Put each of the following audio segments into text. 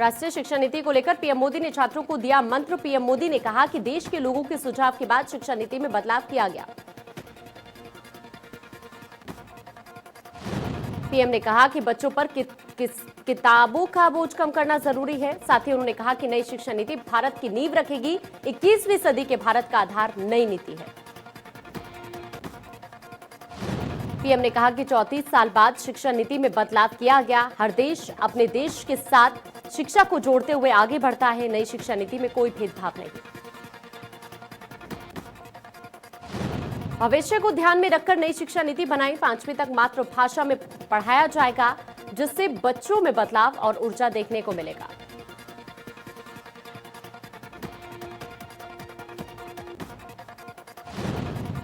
राष्ट्रीय शिक्षा नीति को लेकर पीएम मोदी ने छात्रों को दिया मंत्र। पीएम मोदी ने कहा कि देश के लोगों के सुझाव के बाद शिक्षा नीति में बदलाव किया गया। पीएम ने कहा कि बच्चों पर किताबों का बोझ कम करना जरूरी है। साथ ही उन्होंने कहा कि नई शिक्षा नीति भारत की नींव रखेगी। 21वीं सदी के भारत का आधार नई नीति है। पीएम ने कहा कि 34 साल बाद शिक्षा नीति में बदलाव किया गया। हर देश अपने देश के साथ शिक्षा को जोड़ते हुए आगे बढ़ता है। नई शिक्षा नीति में कोई भेदभाव नहीं। भविष्य को ध्यान में रखकर नई शिक्षा नीति बनाई। 5वीं तक मातृभाषा में पढ़ाया जाएगा, जिससे बच्चों में बदलाव और ऊर्जा देखने को मिलेगा।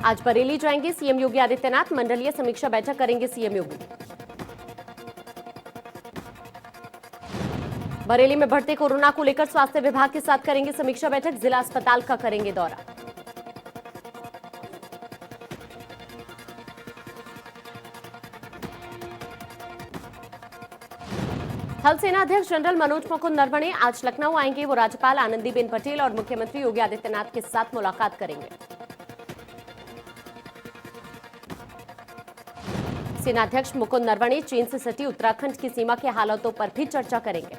आज बरेली जाएंगे सीएम योगी आदित्यनाथ। मंडलीय समीक्षा बैठक करेंगे सीएम योगी। बरेली में बढ़ते कोरोना को लेकर स्वास्थ्य विभाग के साथ करेंगे समीक्षा बैठक। जिला अस्पताल का करेंगे दौरा। थल सेनाध्यक्ष जनरल मनोज मुकुंद नरवणे आज लखनऊ आएंगे। वो राज्यपाल आनंदीबेन पटेल और मुख्यमंत्री योगी आदित्यनाथ के साथ मुलाकात करेंगे। सेनाध्यक्ष मुकुंद नरवणे चीन से सटी उत्तराखंड की सीमा के हालातों पर भी चर्चा करेंगे।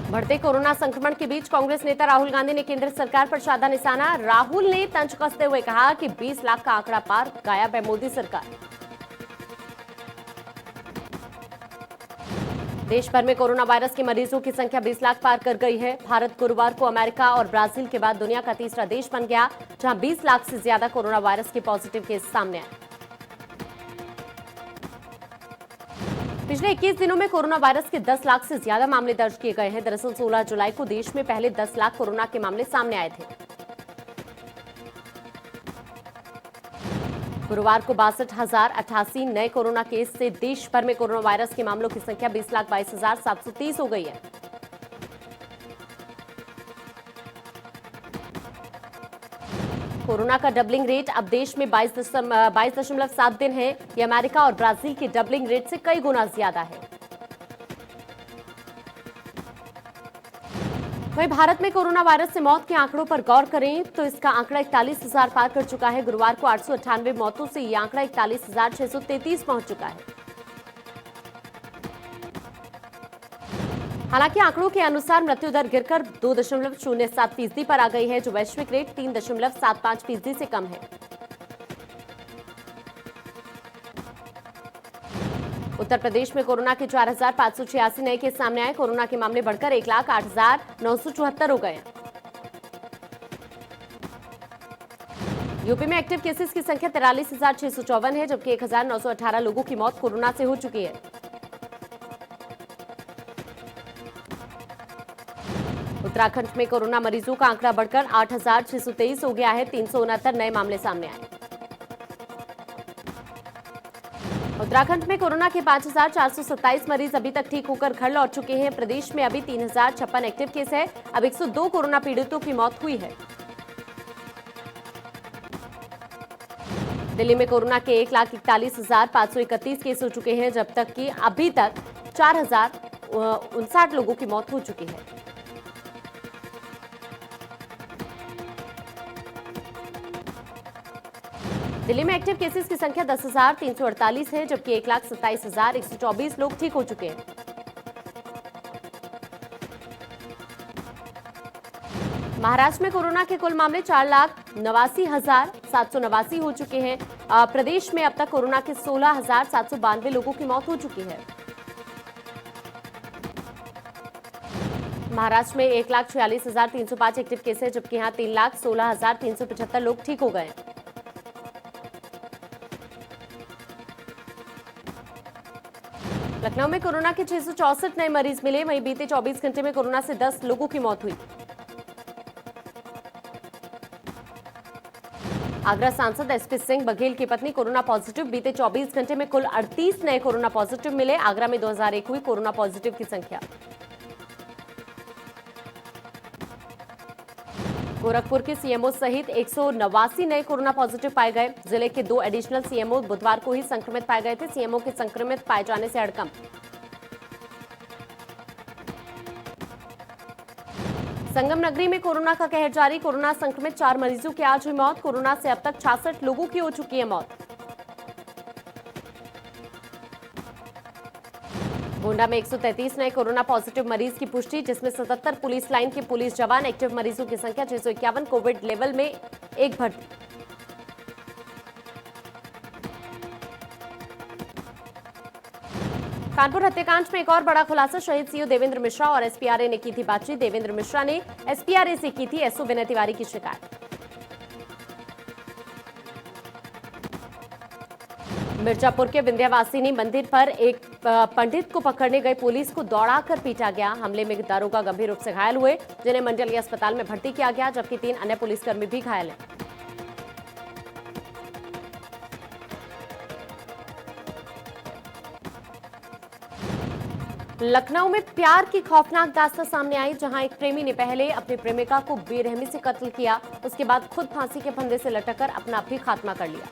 बढ़ते कोरोना संक्रमण के बीच कांग्रेस नेता राहुल गांधी ने केंद्र सरकार पर साधा निशाना। राहुल ने तंज कसते हुए कहा कि 20 लाख का आंकड़ा पार, गायब है मोदी सरकार। देश भर में कोरोना वायरस के मरीजों की संख्या 20 लाख पार कर गई है। भारत गुरुवार को अमेरिका और ब्राजील के बाद दुनिया का तीसरा देश बन गया, जहां 20 लाख से ज्यादा कोरोना वायरस के पॉजिटिव केस सामने आए। पिछले 21 दिनों में कोरोना वायरस के 10 लाख से ज्यादा मामले दर्ज किए गए हैं। दरअसल 16 जुलाई को देश में पहले 10 लाख कोरोना के मामले सामने आए थे। गुरुवार को 62,088 नए कोरोना केस से देश भर में कोरोना वायरस के मामलों की संख्या 20,22,730 हो गई है। कोरोना का डबलिंग रेट अब देश में 22.7 दिन है। ये अमेरिका और ब्राजील के डबलिंग रेट से कई गुना ज्यादा है। वहीं भारत में कोरोना वायरस से मौत के आंकड़ों पर गौर करें तो इसका आंकड़ा 41,000 पार कर चुका है। गुरुवार को 898 मौतों से यह आंकड़ा 41,633 पहुंच चुका है। हालांकि आंकड़ों के अनुसार मृत्यु दर गिरकर 2.07% पर आ गई है, जो वैश्विक रेट 3.75% से कम है। उत्तर प्रदेश में कोरोना के 4,586 नए केस सामने आए। कोरोना के मामले बढ़कर 1,08,974 हो गए। यूपी में एक्टिव केसेस की संख्या 43,654 है, जबकि 1,918 लोगों की मौत कोरोना से हो चुकी है। उत्तराखंड में कोरोना मरीजों का आंकड़ा बढ़कर 8,623 हो गया है। 369 नए मामले सामने आए। उत्तराखंड में कोरोना के 5,427 मरीज अभी तक ठीक होकर घर लौट चुके हैं। प्रदेश में अभी 3,056 एक्टिव केस है। अब 102 कोरोना पीड़ितों की मौत हुई है। दिल्ली में कोरोना के 1,41,531 केस हो चुके हैं, जब तक कि अभी तक 4,059 लोगों की मौत हो चुकी है। दिल्ली में एक्टिव केसेस की संख्या 10,348 है, जबकि 1,27,124 लोग ठीक हो चुके हैं। महाराष्ट्र में कोरोना के कुल मामले 4,89,789 हो चुके हैं। प्रदेश में अब तक कोरोना के 16,792 लोगों की मौत हो चुकी है। महाराष्ट्र में 1,46,305 एक्टिव केस है, जबकि यहां 3,16,375 लोग ठीक हो गए। लखनऊ में कोरोना के 664 नए मरीज मिले। वहीं बीते 24 घंटे में कोरोना से 10 लोगों की मौत हुई। आगरा सांसद एसपी सिंह बघेल की पत्नी कोरोना पॉजिटिव। बीते 24 घंटे में कुल 38 नए कोरोना पॉजिटिव मिले। आगरा में 2001 हुई कोरोना पॉजिटिव की संख्या। गोरखपुर के सीएमओ सहित 189 नए कोरोना पॉजिटिव पाए गए। जिले के 2 एडिशनल सीएमओ बुधवार को ही संक्रमित पाए गए थे। सीएमओ के संक्रमित पाए जाने से हड़कंप। संगम नगरी में कोरोना का कहर जारी। कोरोना संक्रमित 4 मरीजों की आज हुई मौत। कोरोना से अब तक 66 लोगों की हो चुकी है मौत। गोंडा में 133 नए कोरोना पॉजिटिव मरीज की पुष्टि, जिसमें 77 पुलिस लाइन के पुलिस जवान। एक्टिव मरीजों की संख्या 651। कोविड लेवल में 1 भर्ती। कानपुर हत्याकांड में एक और बड़ा खुलासा। शहीद सीओ देवेंद्र मिश्रा और एसपीआरए ने की थी बातचीत। देवेंद्र मिश्रा ने एसपीआरए से की थी एसओ विनय तिवारी की शिकायत। मिर्जापुर के विंध्यवासिनी मंदिर पर एक पंडित को पकड़ने गई पुलिस को दौड़ाकर पीटा गया। हमले में दारोगा गंभीर रूप से घायल हुए, जिन्हें मंडलीय अस्पताल में भर्ती किया गया, जबकि 3 अन्य पुलिसकर्मी भी घायल हैं। लखनऊ में प्यार की खौफनाक दास्तां सामने आई, जहां एक प्रेमी ने पहले अपनी प्रेमिका को बेरहमी से कत्ल किया, उसके बाद खुद फांसी के फंदे से लटककर अपना भी खात्मा कर लिया।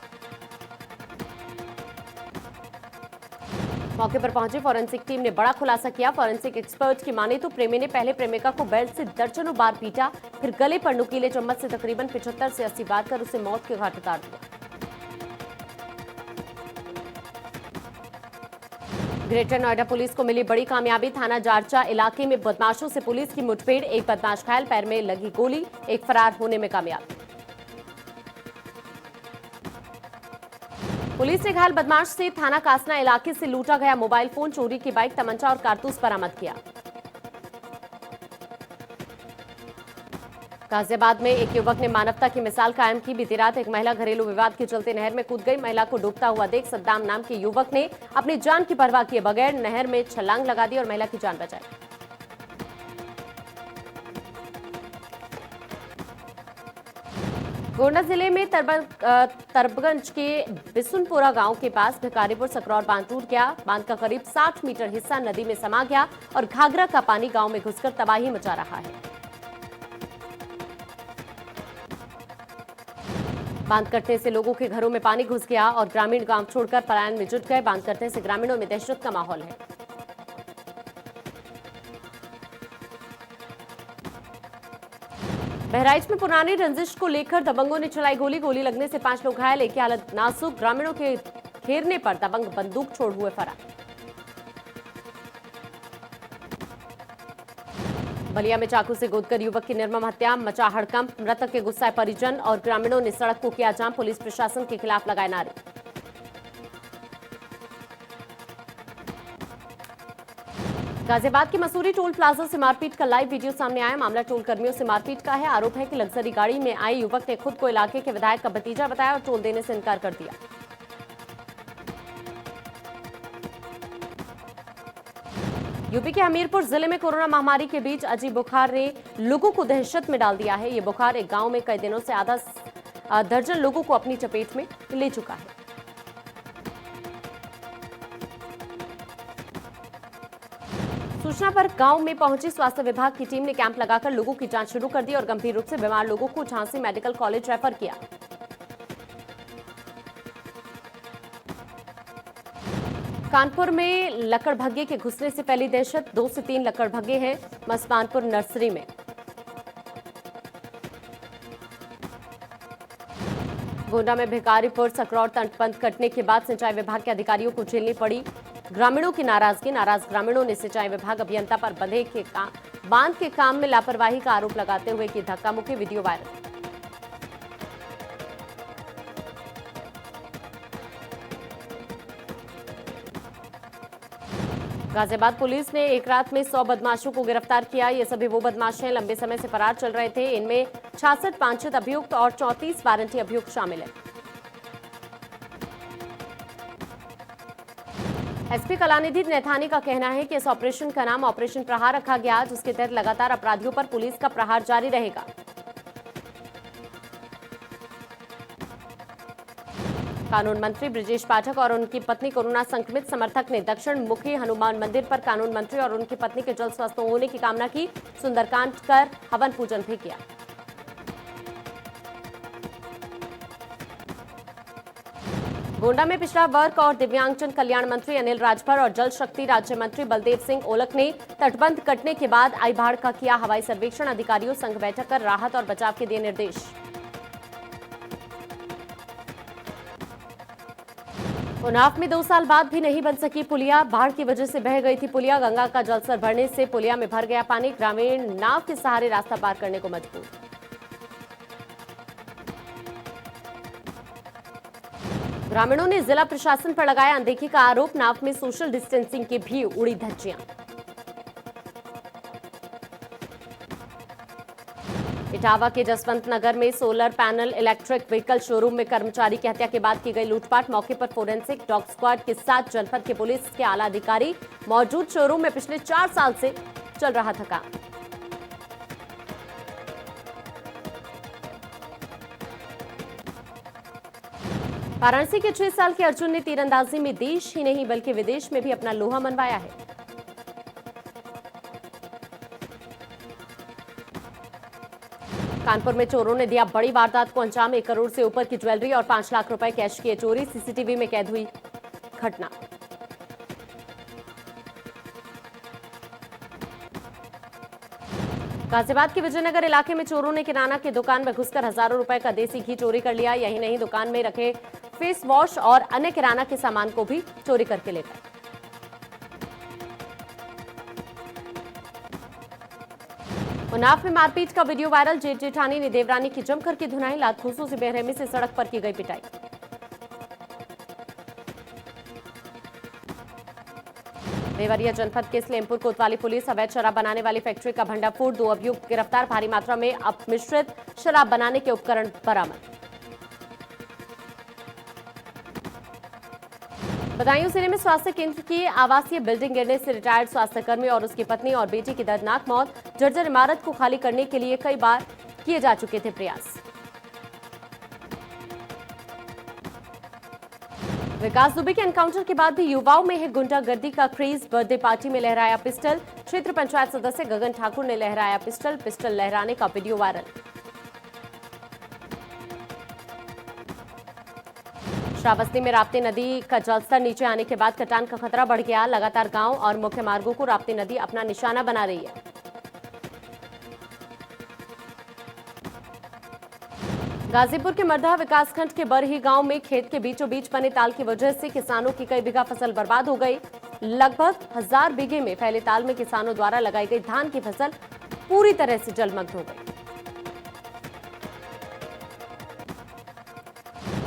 मौके पर पहुंची फॉरेंसिक टीम ने बड़ा खुलासा किया। फॉरेंसिक एक्सपर्ट की माने तो प्रेमी ने पहले प्रेमिका को बेल्ट से दर्जनों बार पीटा, फिर गले पर नुकीले चम्मच से तकरीबन 75 से 80 बार कर उसे मौत के घाट उतार दिया। ग्रेटर नोएडा पुलिस को मिली बड़ी कामयाबी। थाना जारचा इलाके में बदमाशों से पुलिस की मुठभेड़, एक बदमाश घायल, पैर में लगी गोली, एक फरार होने में कामयाब। पुलिस ने घायल बदमाश से थाना कासना इलाके से लूटा गया मोबाइल फोन, चोरी की बाइक, तमंचा और कारतूस बरामद किया। गाजियाबाद में एक युवक ने मानवता की मिसाल कायम की। बीती रात एक महिला घरेलू विवाद के चलते नहर में कूद गई। महिला को डूबता हुआ देख सद्दाम नाम के युवक ने अपनी जान की परवाह किए बगैर नहर में छलांग लगा दी और महिला की जान बचाई। गोंडा जिले में तरबगंज के बिसुनपुरा गांव के पास भिकारीपुर सकरौर बांध टूट गया। बांध का करीब 60 मीटर हिस्सा नदी में समा गया और घाघरा का पानी गांव में घुसकर तबाही मचा रहा है। बांध कटने से लोगों के घरों में पानी घुस गया और ग्रामीण गांव छोड़कर पलायन में जुट गए। बांध कटने से ग्रामीणों में दहशत का माहौल है। बहराइच में पुरानी रंजिश को लेकर दबंगों ने चलाई गोली। गोली लगने से 5 लोग घायल, एक की हालत नाजुक। ग्रामीणों के घेरने पर दबंग बंदूक छोड़ हुए फरार। बलिया में चाकू से गोदकर युवक की निर्मम हत्या, मचा हड़कंप। मृतक के गुस्साए परिजन और ग्रामीणों ने सड़क को किया जाम। पुलिस प्रशासन के खिलाफ लगाए नारे। गाजियाबाद के मसूरी टोल प्लाजा से मारपीट का लाइव वीडियो सामने आया। मामला टोल कर्मियों से मारपीट का है। आरोप है कि लग्जरी गाड़ी में आए युवक ने खुद को इलाके के विधायक का भतीजा बताया और टोल देने से इनकार कर दिया। यूपी के हमीरपुर जिले में कोरोना महामारी के बीच अजीब बुखार ने लोगों को दहशत में डाल दिया है। ये बुखार एक गांव में कई दिनों से आधा दर्जन लोगों को अपनी चपेट में ले चुका है। सूचना पर गांव में पहुंची स्वास्थ्य विभाग की टीम ने कैंप लगाकर लोगों की जांच शुरू कर दी और गंभीर रूप से बीमार लोगों को झांसी मेडिकल कॉलेज रेफर किया। कानपुर में लकड़भग्गे के घुसने से फैली दहशत। 2 से 3 लकड़भग्गे हैं मस्तानपुर नर्सरी में। गोंडा में भिकारीपुर सकरौर तटबंध कटने के बाद सिंचाई विभाग के अधिकारियों को झेलनी पड़ी ग्रामीणों की नाराजगी। नाराज ग्रामीणों ने सिंचाई विभाग अभियंता पर बांध के काम में लापरवाही का आरोप लगाते हुए की धक्का मुक्की। Video viral. गाजियाबाद पुलिस ने एक रात में 100 बदमाशों को गिरफ्तार किया। ये सभी वो बदमाश हैं लंबे समय से फरार चल रहे थे। इनमें 66 वांछित अभियुक्त और 34 वारंटी अभियुक्त शामिल हैं। एसपी कलानिधि नैथानी का कहना है कि इस ऑपरेशन का नाम ऑपरेशन प्रहार रखा गया, जिसके तहत लगातार अपराधियों पर पुलिस का प्रहार जारी रहेगा। कानून मंत्री ब्रजेश पाठक और उनकी पत्नी कोरोना संक्रमित समर्थक ने दक्षिण मुखी हनुमान मंदिर पर कानून मंत्री और उनकी पत्नी के जल्द स्वस्थ होने की कामना की। सुंदरकांड कर हवन पूजन भी किया। गोंडा में पिछड़ा वर्ग और दिव्यांगजन कल्याण मंत्री अनिल राजभर और जल शक्ति राज्य मंत्री बलदेव सिंह ओलख ने तटबंध कटने के बाद आई बाढ़ का किया हवाई सर्वेक्षण। अधिकारियों संग बैठक कर राहत और बचाव के दिए निर्देश। उन्नाव में 2 साल बाद भी नहीं बन सकी पुलिया। बाढ़ की वजह से बह गई थी पुलिया। गंगा का जलस्तर बढ़ने से पुलिया में भर गया पानी। ग्रामीण नाव के सहारे रास्ता पार करने को मजबूर। ग्रामीणों ने जिला प्रशासन पर लगाया अनदेखी का आरोप। नाव में सोशल डिस्टेंसिंग की भी उड़ी धज्जियां। इटावा के जसवंत नगर में solar panel electric vehicle showroom में कर्मचारी की हत्या के बाद की गई लूटपाट। मौके पर फोरेंसिक डॉग स्क्वाड के साथ जनपद के पुलिस के आला अधिकारी मौजूद। शोरूम में पिछले 4 साल से चल रहा था काम। वाराणसी के 6 साल के अर्जुन ने तीरंदाजी में देश ही नहीं बल्कि विदेश में भी अपना लोहा मनवाया है। कानपुर में चोरों ने दिया बड़ी वारदात को अंजाम। 1 करोड़ से ऊपर की ज्वेलरी और 5 लाख रुपए कैश किए चोरी। सीसीटीवी में कैद हुई घटना। गाजियाबाद के विजयनगर इलाके में चोरों ने किराना की दुकान में घुसकर हजारों रुपए का देसी घी चोरी कर लिया। यही नहीं, दुकान में रखे फेस वॉश और अन्य किराना के सामान को भी चोरी करके ले गए। उन्नाव में मारपीट का वीडियो वायरल। जेठ जेठानी ने देवरानी की जमकर की धुनाई। लात घूंसों से बेरहमी से सड़क पर की गई पिटाई। देवरिया जनपद के सलेमपुर कोतवाली पुलिस अवैध शराब बनाने वाली फैक्ट्री का भंडाफोड़। 2 अभियुक्त गिरफ्तार। भारी मात्रा में अपमिश्रित शराब बनाने के उपकरण बरामद। बदायूं जिले में स्वास्थ्य केंद्र की आवासीय बिल्डिंग गिरने से रिटायर्ड स्वास्थ्यकर्मी और उसकी पत्नी और बेटी की दर्दनाक मौत। जर्जर इमारत को खाली करने के लिए कई बार किए जा चुके थे प्रयास। विकास दुबे के एनकाउंटर के बाद भी युवाओं में है गुंडागर्दी का क्रेज। बर्थडे पार्टी में लहराया पिस्टल। क्षेत्र पंचायत सदस्य गगन ठाकुर ने लहराया पिस्टल। पिस्टल लहराने का वीडियो वायरल। श्रावस्ती में राप्ती नदी का जलस्तर नीचे आने के बाद कटान का खतरा बढ़ गया। लगातार गांव और मुख्य मार्गों को राप्ती नदी अपना निशाना बना रही है। गाजीपुर के मरधा विकासखंड के बरही गांव में खेत के बीचों बीच बने ताल की वजह से किसानों की कई बीघा फसल बर्बाद हो गई। लगभग 1000 बीघे में फैले ताल में किसानों द्वारा लगाई गई धान की फसल पूरी तरह से जलमग्न हो गई।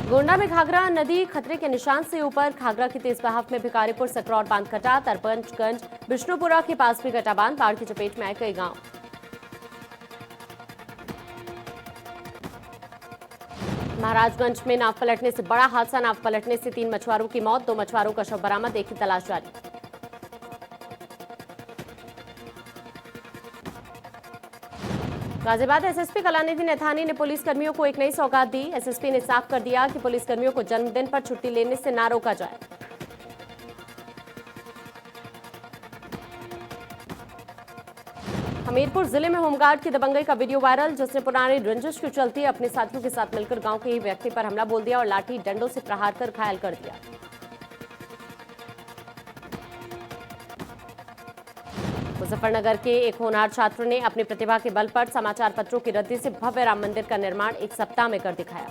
गोंडा में घाघरा नदी खतरे के निशान से ऊपर। घाघरा की तेज बहाव में भिकारीपुर सकरौर बांध कटा। तरपंचगंज विष्णुपुरा के पास भी कटा बांध। बाढ़ की चपेट में आए कई गांव। महाराजगंज में नाव पलटने से बड़ा हादसा। नाव पलटने से 3 मछुआरों की मौत। 2 मछुआरों का शव बरामद। एक की तलाश जारी। गाजियाबाद एसएसपी कलानिधि नैथानी ने पुलिसकर्मियों को एक नई सौगात दी। एसएसपी ने साफ कर दिया कि पुलिसकर्मियों को जन्मदिन पर छुट्टी लेने से ना रोका जाए। हमीरपुर जिले में होमगार्ड की दबंगई का वीडियो वायरल, जिसने पुरानी रंजिश के चलते अपने साथियों के साथ मिलकर गांव के ही व्यक्ति पर हमला बोल दिया और लाठी डंडों से प्रहार कर घायल कर दिया। मुजफ्फरनगर के एक होनहार छात्र ने अपनी प्रतिभा के बल पर समाचार पत्रों की रद्दी से भव्य राम मंदिर का निर्माण 1 सप्ताह में कर दिखाया।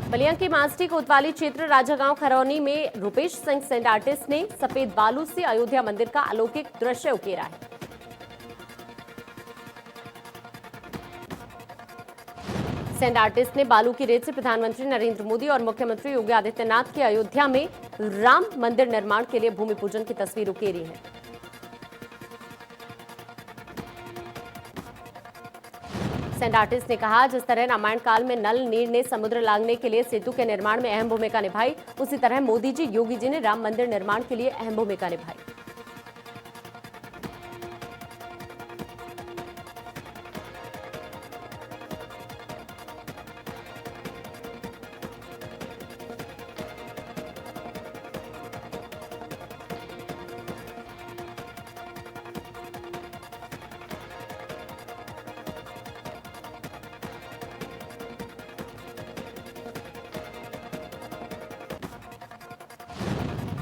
बलिया के मांसटी कोतवाली क्षेत्र राजागांव खरौनी में रुपेश सिंह सेंड आर्टिस्ट ने सफेद बालू से अयोध्या मंदिर का अलौकिक दृश्य उकेरा है। सेंड आर्टिस्ट ने बालू की रेत से प्रधानमंत्री नरेंद्र मोदी और मुख्यमंत्री योगी आदित्यनाथ के अयोध्या में राम मंदिर निर्माण के लिए भूमि पूजन की तस्वीर उकेरी है। सेंड आर्टिस्ट ने कहा, जिस तरह रामायण काल में नल नीर ने समुद्र लांघने के लिए सेतु के निर्माण में अहम भूमिका निभाई, उसी तरह मोदी जी, योगी जी ने राम मंदिर निर्माण के लिए अहम भूमिका निभाई।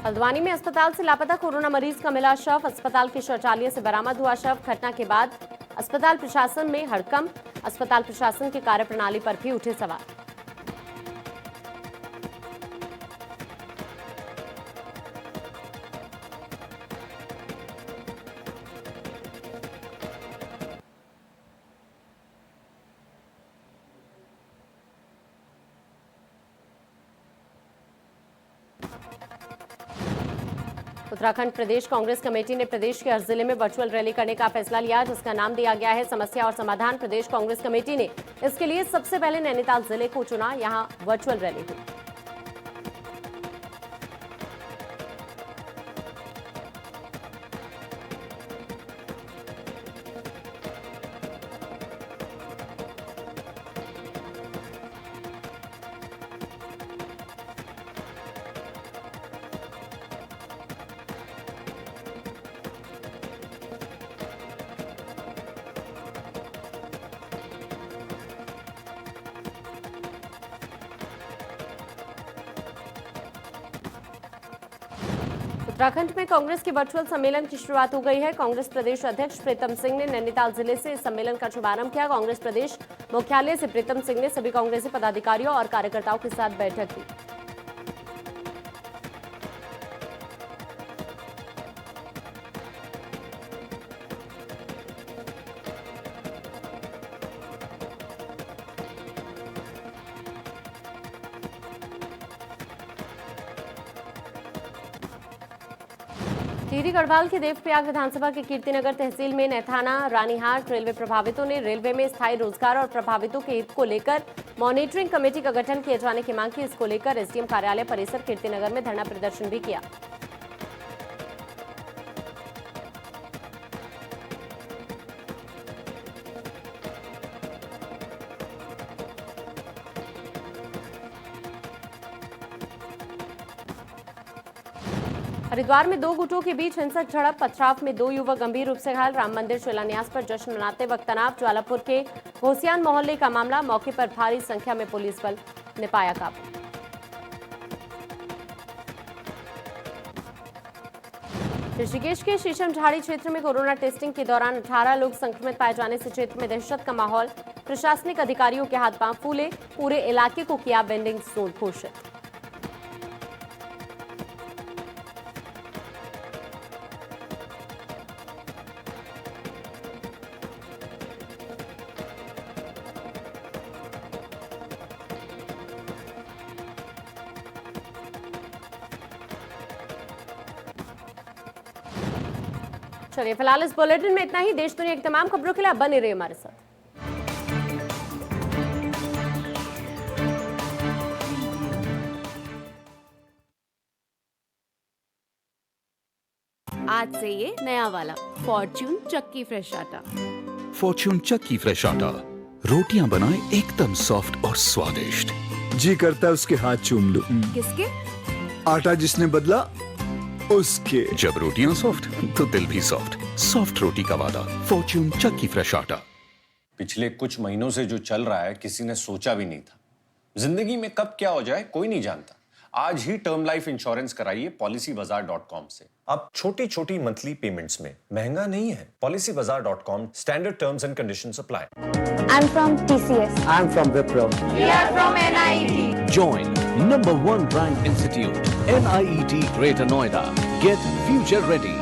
हल्द्वानी में अस्पताल से लापता कोरोना मरीज का मिला शव। अस्पताल के शौचालय से बरामद हुआ शव। घटना के बाद अस्पताल प्रशासन में हड़कंप। अस्पताल प्रशासन की कार्यप्रणाली पर भी उठे सवाल। उत्तराखंड प्रदेश कांग्रेस कमेटी ने प्रदेश के हर जिले में वर्चुअल रैली करने का फैसला लिया, जिसका नाम दिया गया है समस्या और समाधान। प्रदेश कांग्रेस कमेटी ने इसके लिए सबसे पहले नैनीताल जिले को चुना। यहां वर्चुअल रैली हुई। उत्तराखंड में कांग्रेस के वर्चुअल सम्मेलन की शुरुआत हो गई है। कांग्रेस प्रदेश अध्यक्ष प्रीतम सिंह ने नैनीताल जिले से इस सम्मेलन का शुभारंभ किया। कांग्रेस प्रदेश मुख्यालय से प्रीतम सिंह ने सभी कांग्रेसी पदाधिकारियों और कार्यकर्ताओं के साथ बैठक की। टिहरी गढ़वाल के देवप्रयाग विधानसभा के कीर्तिनगर तहसील में नैथाना रानीहाट रेलवे प्रभावितों ने रेलवे में स्थायी रोजगार और प्रभावितों के हित को लेकर मॉनिटरिंग कमेटी का गठन किए जाने की मांग की। इसको लेकर एसडीएम कार्यालय परिसर कीर्तिनगर में धरना प्रदर्शन भी किया। हरिद्वार में दो गुटों के बीच हिंसक झड़प। पथराव में दो युवक गंभीर रूप से घायल। राम मंदिर शिलान्यास पर जश्न मनाते वक्त तनाव। ज्वालापुर के घोसियान मोहल्ले का मामला। मौके पर भारी संख्या में पुलिस बल ने पाया काबू। ऋषिकेश के शीशमझाड़ी क्षेत्र में कोरोना टेस्टिंग के दौरान 18 लोग संक्रमित पाए जाने से क्षेत्र में दहशत का माहौल। प्रशासनिक अधिकारियों के हाथ पांव फूले। पूरे इलाके को किया वेंडिंग जोन घोषित। चलिए फिलहाल इस बुलेटिन में इतना ही। देश दुनिया की तमाम खबरों के लिए आप बने रहिए हमारे साथ। आज से ये नया वाला फॉर्च्यून चक्की फ्रेश आटा। फॉर्च्यून चक्की फ्रेश आटा रोटियां बनाए एकदम सॉफ्ट और स्वादिष्ट। जी करता है उसके हाथ चूम लूं। किसके? आटा जिसने बदला उसके। जब रोटियां सॉफ्ट तो दिल भी सॉफ्ट। सॉफ्ट रोटी का वादा। फॉर्च्यून चक्की फ्रेश आटा। पिछले कुछ महीनों से जो चल रहा है किसी ने सोचा भी नहीं था। जिंदगी में कब क्या हो जाए कोई नहीं जानता। आज ही टर्म लाइफ इंश्योरेंस कराइए policybazaar.com से। अब छोटी छोटी मंथली पेमेंट्स में महंगा नहीं है। policybazaar.com standard terms and conditions apply. I'm from TCS. I'm from Wipro. We are from NIET. Join #1 ranked institute, NIET Greater Noida. Get future ready.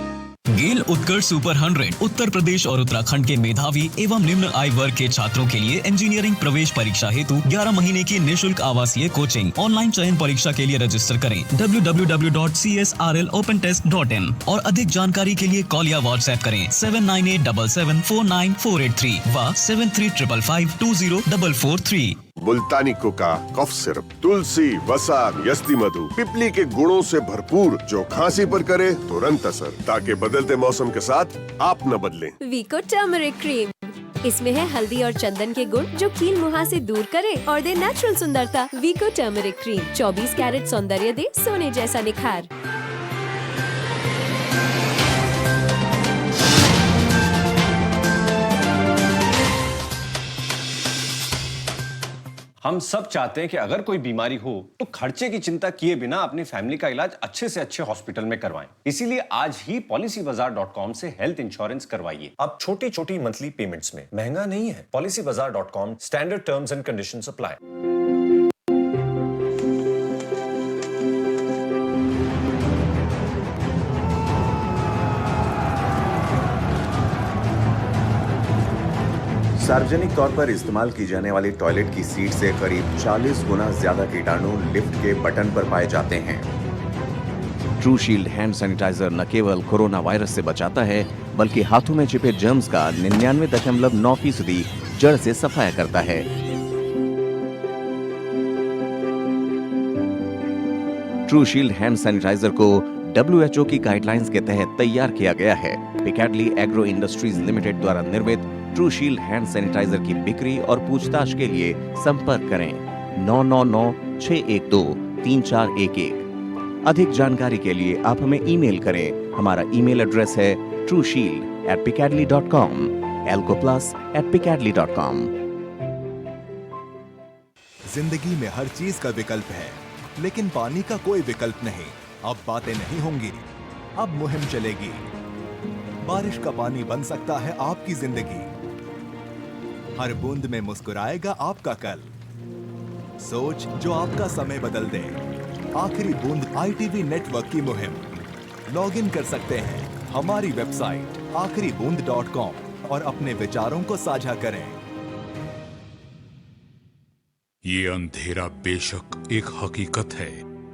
Gayle Utkarsh super 100 Uttar Pradesh और उत्तराखंड के मेधावी एवं निम्न आय वर्ग के छात्रों के लिए इंजीनियरिंग प्रवेश परीक्षा हेतु 11 महीने की निःशुल्क आवासीय कोचिंग। ऑनलाइन चयन परीक्षा के लिए रजिस्टर करें www.csrlopentest.in और अधिक जानकारी के लिए कॉल या व्हाट्सएप करें 7987749483 व 7355520443। मुल्तानी कोका कफ सिरप, तुलसी, वसा, यस्ती मधु, पिपली के गुणों से भरपूर जो खांसी पर करे तुरंत असर, ताकि बदलते मौसम के साथ आप न बदलें। वीको टर्मरिक क्रीम। इसमें है हल्दी और चंदन के गुण जो कील मुहासे दूर करे और दे नेचुरल सुंदरता। वीको टर्मरिक क्रीम 24 कैरेट सौंदर्य दे सोने जैसा निखार। हम हम सब चाहते हैं कि अगर कोई बीमारी हो तो खर्चे की चिंता किए बिना अपनी फैमिली का इलाज अच्छे से अच्छे हॉस्पिटल में करवाएं। इसीलिए आज ही PolicyBazaar.com से हेल्थ इंश्योरेंस करवाइए। अब छोटी छोटी मंथली पेमेंट्स में, महंगा नहीं है। PolicyBazaar.com, standard terms and conditions apply. सार्वजनिक तौर पर इस्तेमाल की जाने वाली टॉयलेट की सीट से करीब 40 गुना ज्यादा कीटाणु लिफ्ट के बटन पर पाए जाते हैं। ट्रू शील्ड हैंड सैनिटाइजर न केवल कोरोना वायरस से बचाता है, बल्कि हाथों में छिपे जर्म्स का 99.9% जड़ से सफाया करता है। ट्रू शील्ड हैंड सैनिटाइजर को WHO की गाइडलाइंस के तहत तैयार किया गया है। पिकैडली एग्रो इंडस्ट्रीज लिमिटेड द्वारा निर्मित ट्रू शील्ड हैंड सैनिटाइजर की बिक्री और पूछताछ के लिए संपर्क करें 9996123411। अधिक जानकारी के लिए आप हमें ईमेल करें। हमारा ईमेल एड्रेस है trueshield@picadly.com, alcoplas@picadly.com। जिंदगी में हर चीज का विकल्प है, लेकिन पानी का कोई विकल्प नहीं। अब बातें नहीं होंगी, अब मुहिम चलेगी। बारिश का पानी बन सकता है आपकी जिंदगी। हर बूंद में मुस्कुराएगा आपका कल। सोच जो आपका समय बदल दे। आखिरी बूंद ITV नेटवर्क की मुहिम। लॉग इन कर सकते हैं हमारी वेबसाइट आखिरीबूंद.com और अपने विचारों को साझा करें। ये अंधेरा बेशक एक हकीकत है,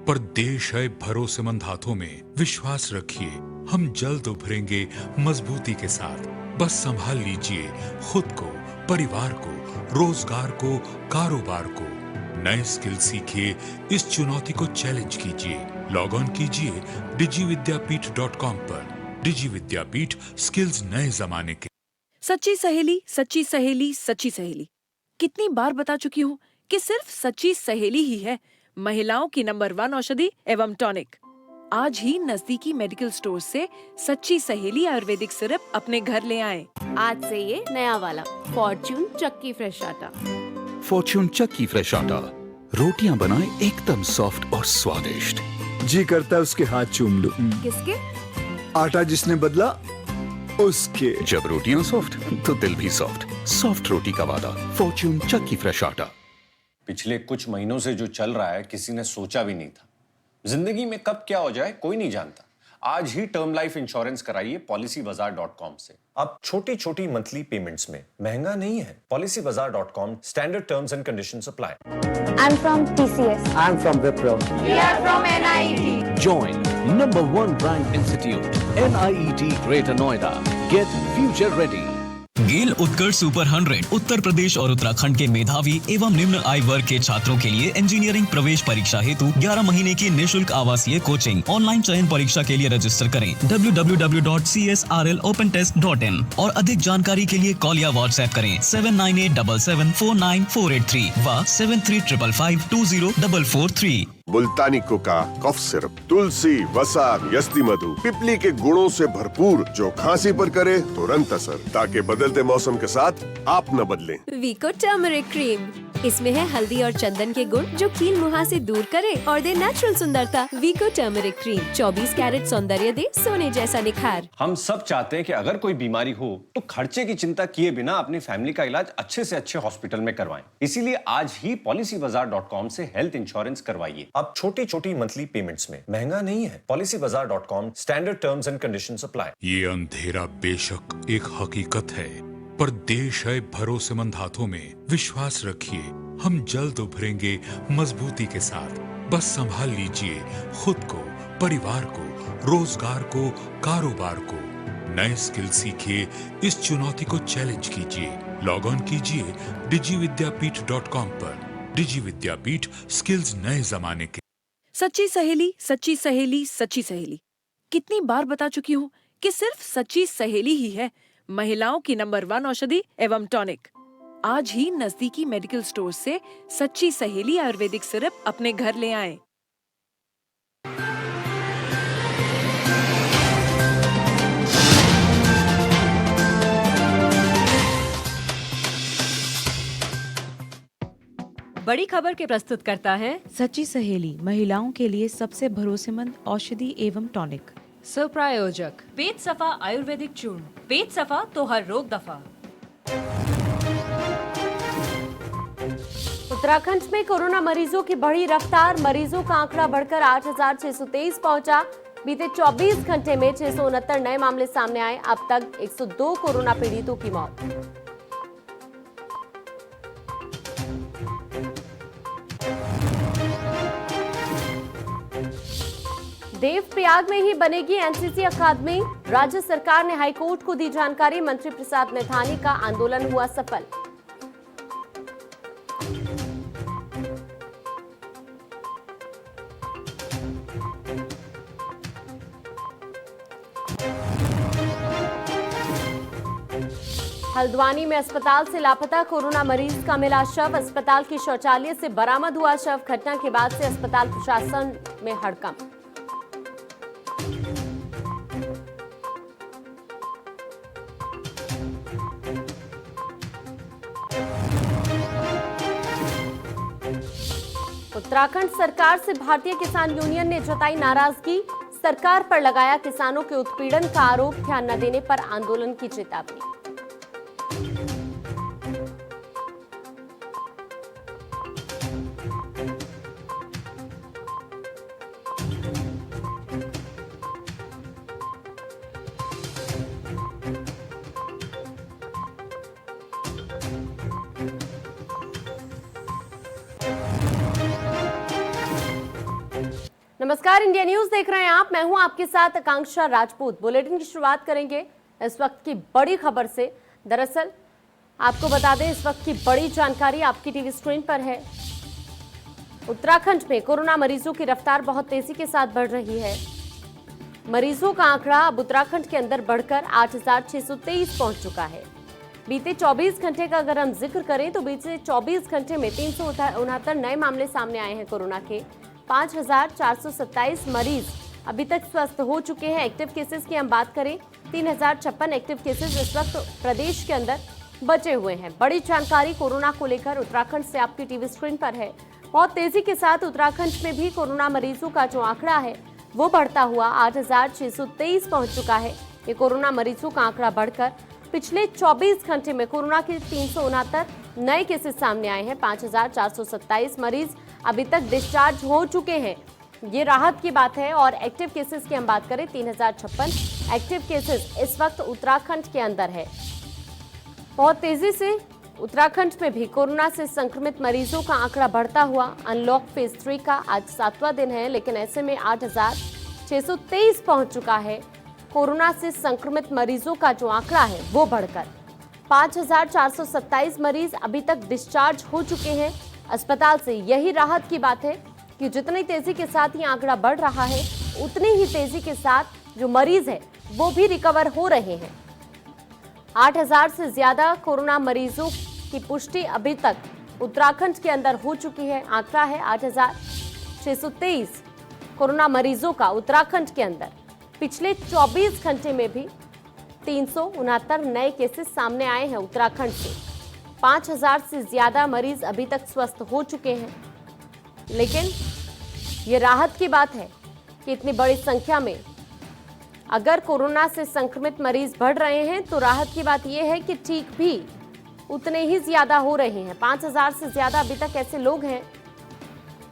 पर देश है भरोसेमंद हाथों में। विश्वास रखिए, हम जल्द उभरेंगे मजबूती के साथ। बस संभाल लीजिए खुद को, परिवार को, रोजगार को, कारोबार को। नए स्किल सीखिए, इस चुनौती को चैलेंज कीजिए। लॉग ऑन कीजिए digividyapith.com पर। डिजी विद्यापीठ, स्किल्स नए जमाने के। सच्ची सहेली, सच्ची सहेली, सच्ची सहेली। कितनी बार बता चुकी हूँ कि सिर्फ सच्ची सहेली ही है महिलाओं की नंबर 1 औषधि एवं टॉनिक। आज ही नजदीकी मेडिकल स्टोर से सच्ची सहेली आयुर्वेदिक सिरप अपने घर ले आएं। आज से ये नया वाला फॉर्च्यून चक्की फ्रेश आटा। फॉर्च्यून चक्की फ्रेश आटा, रोटियां बनाए एकदम सॉफ्ट और स्वादिष्ट। जी करता है उसके हाथ चूम लूं। किसके? आटा जिसने बदला उसके। जब रोटियां सॉफ्ट तो दिल भी सॉफ्ट। सॉफ्ट रोटी का वादा, फॉर्च्यून चक्की फ्रेश आटा। पिछले कुछ महीनों से जो चल रहा है किसी ने सोचा भी नहीं था। जिंदगी में कब क्या हो जाए कोई नहीं जानता। आज ही टर्म लाइफ इंश्योरेंस कराइए PolicyBazaar.com से। अब छोटी छोटी मंथली पेमेंट्स में, महंगा नहीं है। PolicyBazaar.com, standard terms and conditions apply. I'm from TCS. I'm from Wipro. We are from NIET. Join number 1 ranked institute, NIET Greater Noida. Get future ready. Gayle Utkarsh super 100 Uttar Pradesh और उत्तराखंड के मेधावी एवं निम्न आय वर्ग के छात्रों के लिए इंजीनियरिंग प्रवेश परीक्षा हेतु 11 महीने की निःशुल्क आवासीय कोचिंग। ऑनलाइन चयन परीक्षा के लिए रजिस्टर करें www.csrlopentest.in और अधिक जानकारी के लिए कॉल या व्हाट्सएप करें 7987749483 व 7355520443। मुल्तानी कोका कफ सिरप, तुलसी, वसा, यस्ती मधु, पिपली के गुणों से भरपूर, जो खांसी पर करे तुरंत असर, ताकि बदलते मौसम के साथ आप न बदलें। वीको टर्मरिक क्रीम, इसमें है हल्दी और चंदन के गुण जो कील मुहासे दूर करे और दे नेचुरल सुंदरता। वीको टर्मरिक क्रीम 24 कैरेट सौंदर्य दे सोने जैसा निखार। हम सब चाहते हैं कि अगर कोई बीमारी हो तो खर्चे की चिंता किए बिना अपनी फैमिली का इलाज अच्छे से अच्छे हॉस्पिटल में करवाएं। इसीलिए आज ही PolicyBazaar.com से हेल्थ इंश्योरेंस करवाइए। अब छोटी छोटी मंथली पेमेंट्स में, महंगा नहीं है। PolicyBazaar.com, standard terms and conditions apply. ये अंधेरा बेशक एक हकीकत है, पर देश है भरोसेमंद हाथों में। विश्वास रखिए, हम जल्द उभरेंगे मजबूती के साथ। बस संभाल लीजिए खुद को, परिवार को, रोजगार को, कारोबार को। नए स्किल सीखिए, इस चुनौती को चैलेंज कीजिए। लॉग ऑन कीजिए digividyapith.com पर। डिजी विद्यापीठ, स्किल्स नए जमाने के। सच्ची सहेली, सच्ची सहेली, सच्ची सहेली। कितनी बार बता चुकी हूँ कि सिर्फ सच्ची सहेली ही है महिलाओं की नंबर 1 औषधि एवं टॉनिक। आज ही नजदीकी मेडिकल स्टोर से सच्ची सहेली आयुर्वेदिक सिरप अपने घर ले आएं। बड़ी खबर के प्रस्तुत करता है सच्ची सहेली, महिलाओं के लिए सबसे भरोसेमंद औषधि एवं टॉनिक। सह प्रायोजक पेट सफा आयुर्वेदिक चूर्ण, पेट सफा तो हर रोग दफा। उत्तराखंड में कोरोना मरीजों की बढ़ी रफ्तार, मरीजों का आंकड़ा बढ़कर 8,623 पहुंचा। बीते 24 घंटे में 669 नए मामले सामने आए। अब तक 102 कोरोना पीड़ितों की मौत। देवप्रयाग में ही बनेगी एनसीसी अकादमी, राज्य सरकार ने हाईकोर्ट को दी जानकारी। मंत्री प्रसाद नैथानी का आंदोलन हुआ सफल। हल्द्वानी में अस्पताल से लापता कोरोना मरीज का मिला शव, अस्पताल की शौचालय से बरामद हुआ शव। घटना के बाद से अस्पताल प्रशासन में हड़कंप। उत्तराखंड सरकार से भारतीय किसान यूनियन ने जताई नाराजगी, सरकार पर लगाया किसानों के उत्पीड़न का आरोप, ध्यान न देने पर आंदोलन की चेतावनी। नमस्कार, इंडिया न्यूज देख रहे हैं आप। मैं हूं आपके साथ आकांक्षा राजपूत। बुलेटिन की शुरुआत करेंगे इस वक्त की बड़ी खबर से। दरअसल आपको बता दें, इस वक्त की बड़ी जानकारी आपकी टीवी स्क्रीन पर है। उत्तराखंड में कोरोना मरीजों की रफ्तार बहुत तेजी के साथ बढ़ रही है। मरीजों का आंकड़ा अब उत्तराखंड के अंदर बढ़कर 8,623 पहुंच चुका है। बीते 24 घंटे का अगर हम जिक्र करें तो बीते 24 घंटे में 369 नए मामले सामने आए हैं कोरोना के। 5,427 मरीज अभी तक स्वस्थ हो चुके हैं। एक्टिव केसेस की हम बात करें, 3,056 एक्टिव केसेस इस वक्त प्रदेश के अंदर बचे हुए हैं। बड़ी जानकारी कोरोना को लेकर उत्तराखंड से आपकी टीवी स्क्रीन पर है। बहुत तेजी के साथ उत्तराखंड में भी कोरोना मरीजों का जो आंकड़ा है वो बढ़ता हुआ 8,623 पहुंच चुका है। ये कोरोना मरीजों का आंकड़ा बढ़कर पिछले 24 घंटे में कोरोना के 369 नए केसेस सामने आए हैं। 5,427 मरीज अभी तक डिस्चार्ज हो चुके हैं, ये राहत की बात है। और एक्टिव केसेस की हम बात करें, 3,056 एक्टिव केसेस इस वक्त उत्तराखंड के अंदर है। बहुत तेजी से उत्तराखंड में भी कोरोना से संक्रमित मरीजों का आंकड़ा बढ़ता हुआ अनलॉक फेज 3 का आज 7वां दिन है, लेकिन ऐसे में 8,623 पहुंच चुका है। कोरोना से संक्रमित मरीजों का जो आंकड़ा है वो बढ़कर 5,427 मरीज अभी तक डिस्चार्ज हो चुके हैं अस्पताल से। यही राहत की बात है कि जितनी तेजी के साथ ये आंकड़ा बढ़ रहा है, उतनी ही तेजी के साथ जो मरीज है वो भी रिकवर हो रहे हैं। 8,000 से ज्यादा कोरोना मरीजों की पुष्टि अभी तक उत्तराखंड के अंदर हो चुकी है। आंकड़ा है 8,623 कोरोना मरीजों का उत्तराखंड के अंदर। पिछले 24 घंटे में भी 369 नए केसेस सामने आए हैं उत्तराखंड से। 5,000 से ज्यादा मरीज अभी तक स्वस्थ हो चुके हैं। लेकिन ये राहत की बात है कि इतनी बड़ी संख्या में अगर कोरोना से संक्रमित मरीज बढ़ रहे हैं तो राहत की बात यह है कि ठीक भी उतने ही ज्यादा हो रहे हैं। 5,000 से ज्यादा अभी तक ऐसे लोग हैं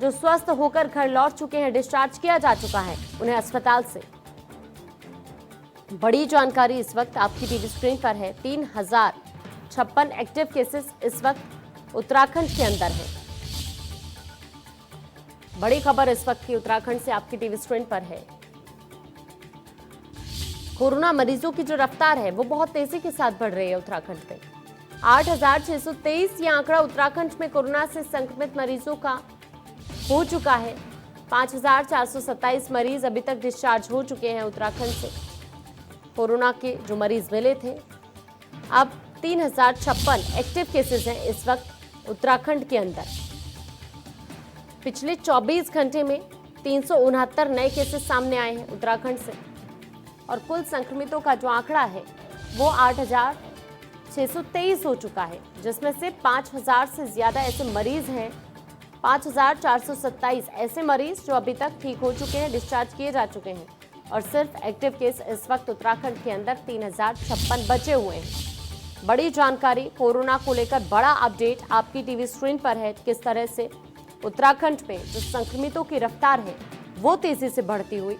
जो स्वस्थ होकर घर लौट चुके हैं, डिस्चार्ज किया जा चुका है उन्हें अस्पताल से। बड़ी जानकारी इस वक्त आपकी टीवी स्क्रीन पर है। 3,056 एक्टिव केसेस इस वक्त उत्तराखंड के अंदर है। बड़ी खबर इस वक्त की उत्तराखंड से आपकी टीवी स्क्रीन पर है। कोरोना मरीजों की जो रफ्तार है वो बहुत तेजी के साथ बढ़ रही है उत्तराखंड में। 8,623 ये आंकड़ा उत्तराखंड में कोरोना से संक्रमित मरीजों का हो चुका है। 5,427 मरीज अभी तक डिस्चार्ज हो चुके हैं उत्तराखंड से। कोरोना के जो मरीज मिले थे, अब 3,056 एक्टिव केसेस हैं इस वक्त उत्तराखंड के अंदर। पिछले 24 घंटे में 369 नए केसेस सामने आए हैं उत्तराखंड से और कुल संक्रमितों का जो आंकड़ा है वो 8,623 हो चुका है, जिसमें से 5,000 से ज्यादा ऐसे मरीज हैं 5,427 ऐसे मरीज जो अभी तक ठीक हो चुके हैं, डिस्चार्ज किए जा चुके हैं और सिर्फ एक्टिव केस इस वक्त उत्तराखंड के अंदर 3,056 बचे हुए हैं। बड़ी जानकारी कोरोना को लेकर बड़ा अपडेट आपकी टीवी स्क्रीन पर है। किस तरह से उत्तराखंड में जो संक्रमितों की रफ्तार है वो तेजी से बढ़ती हुई।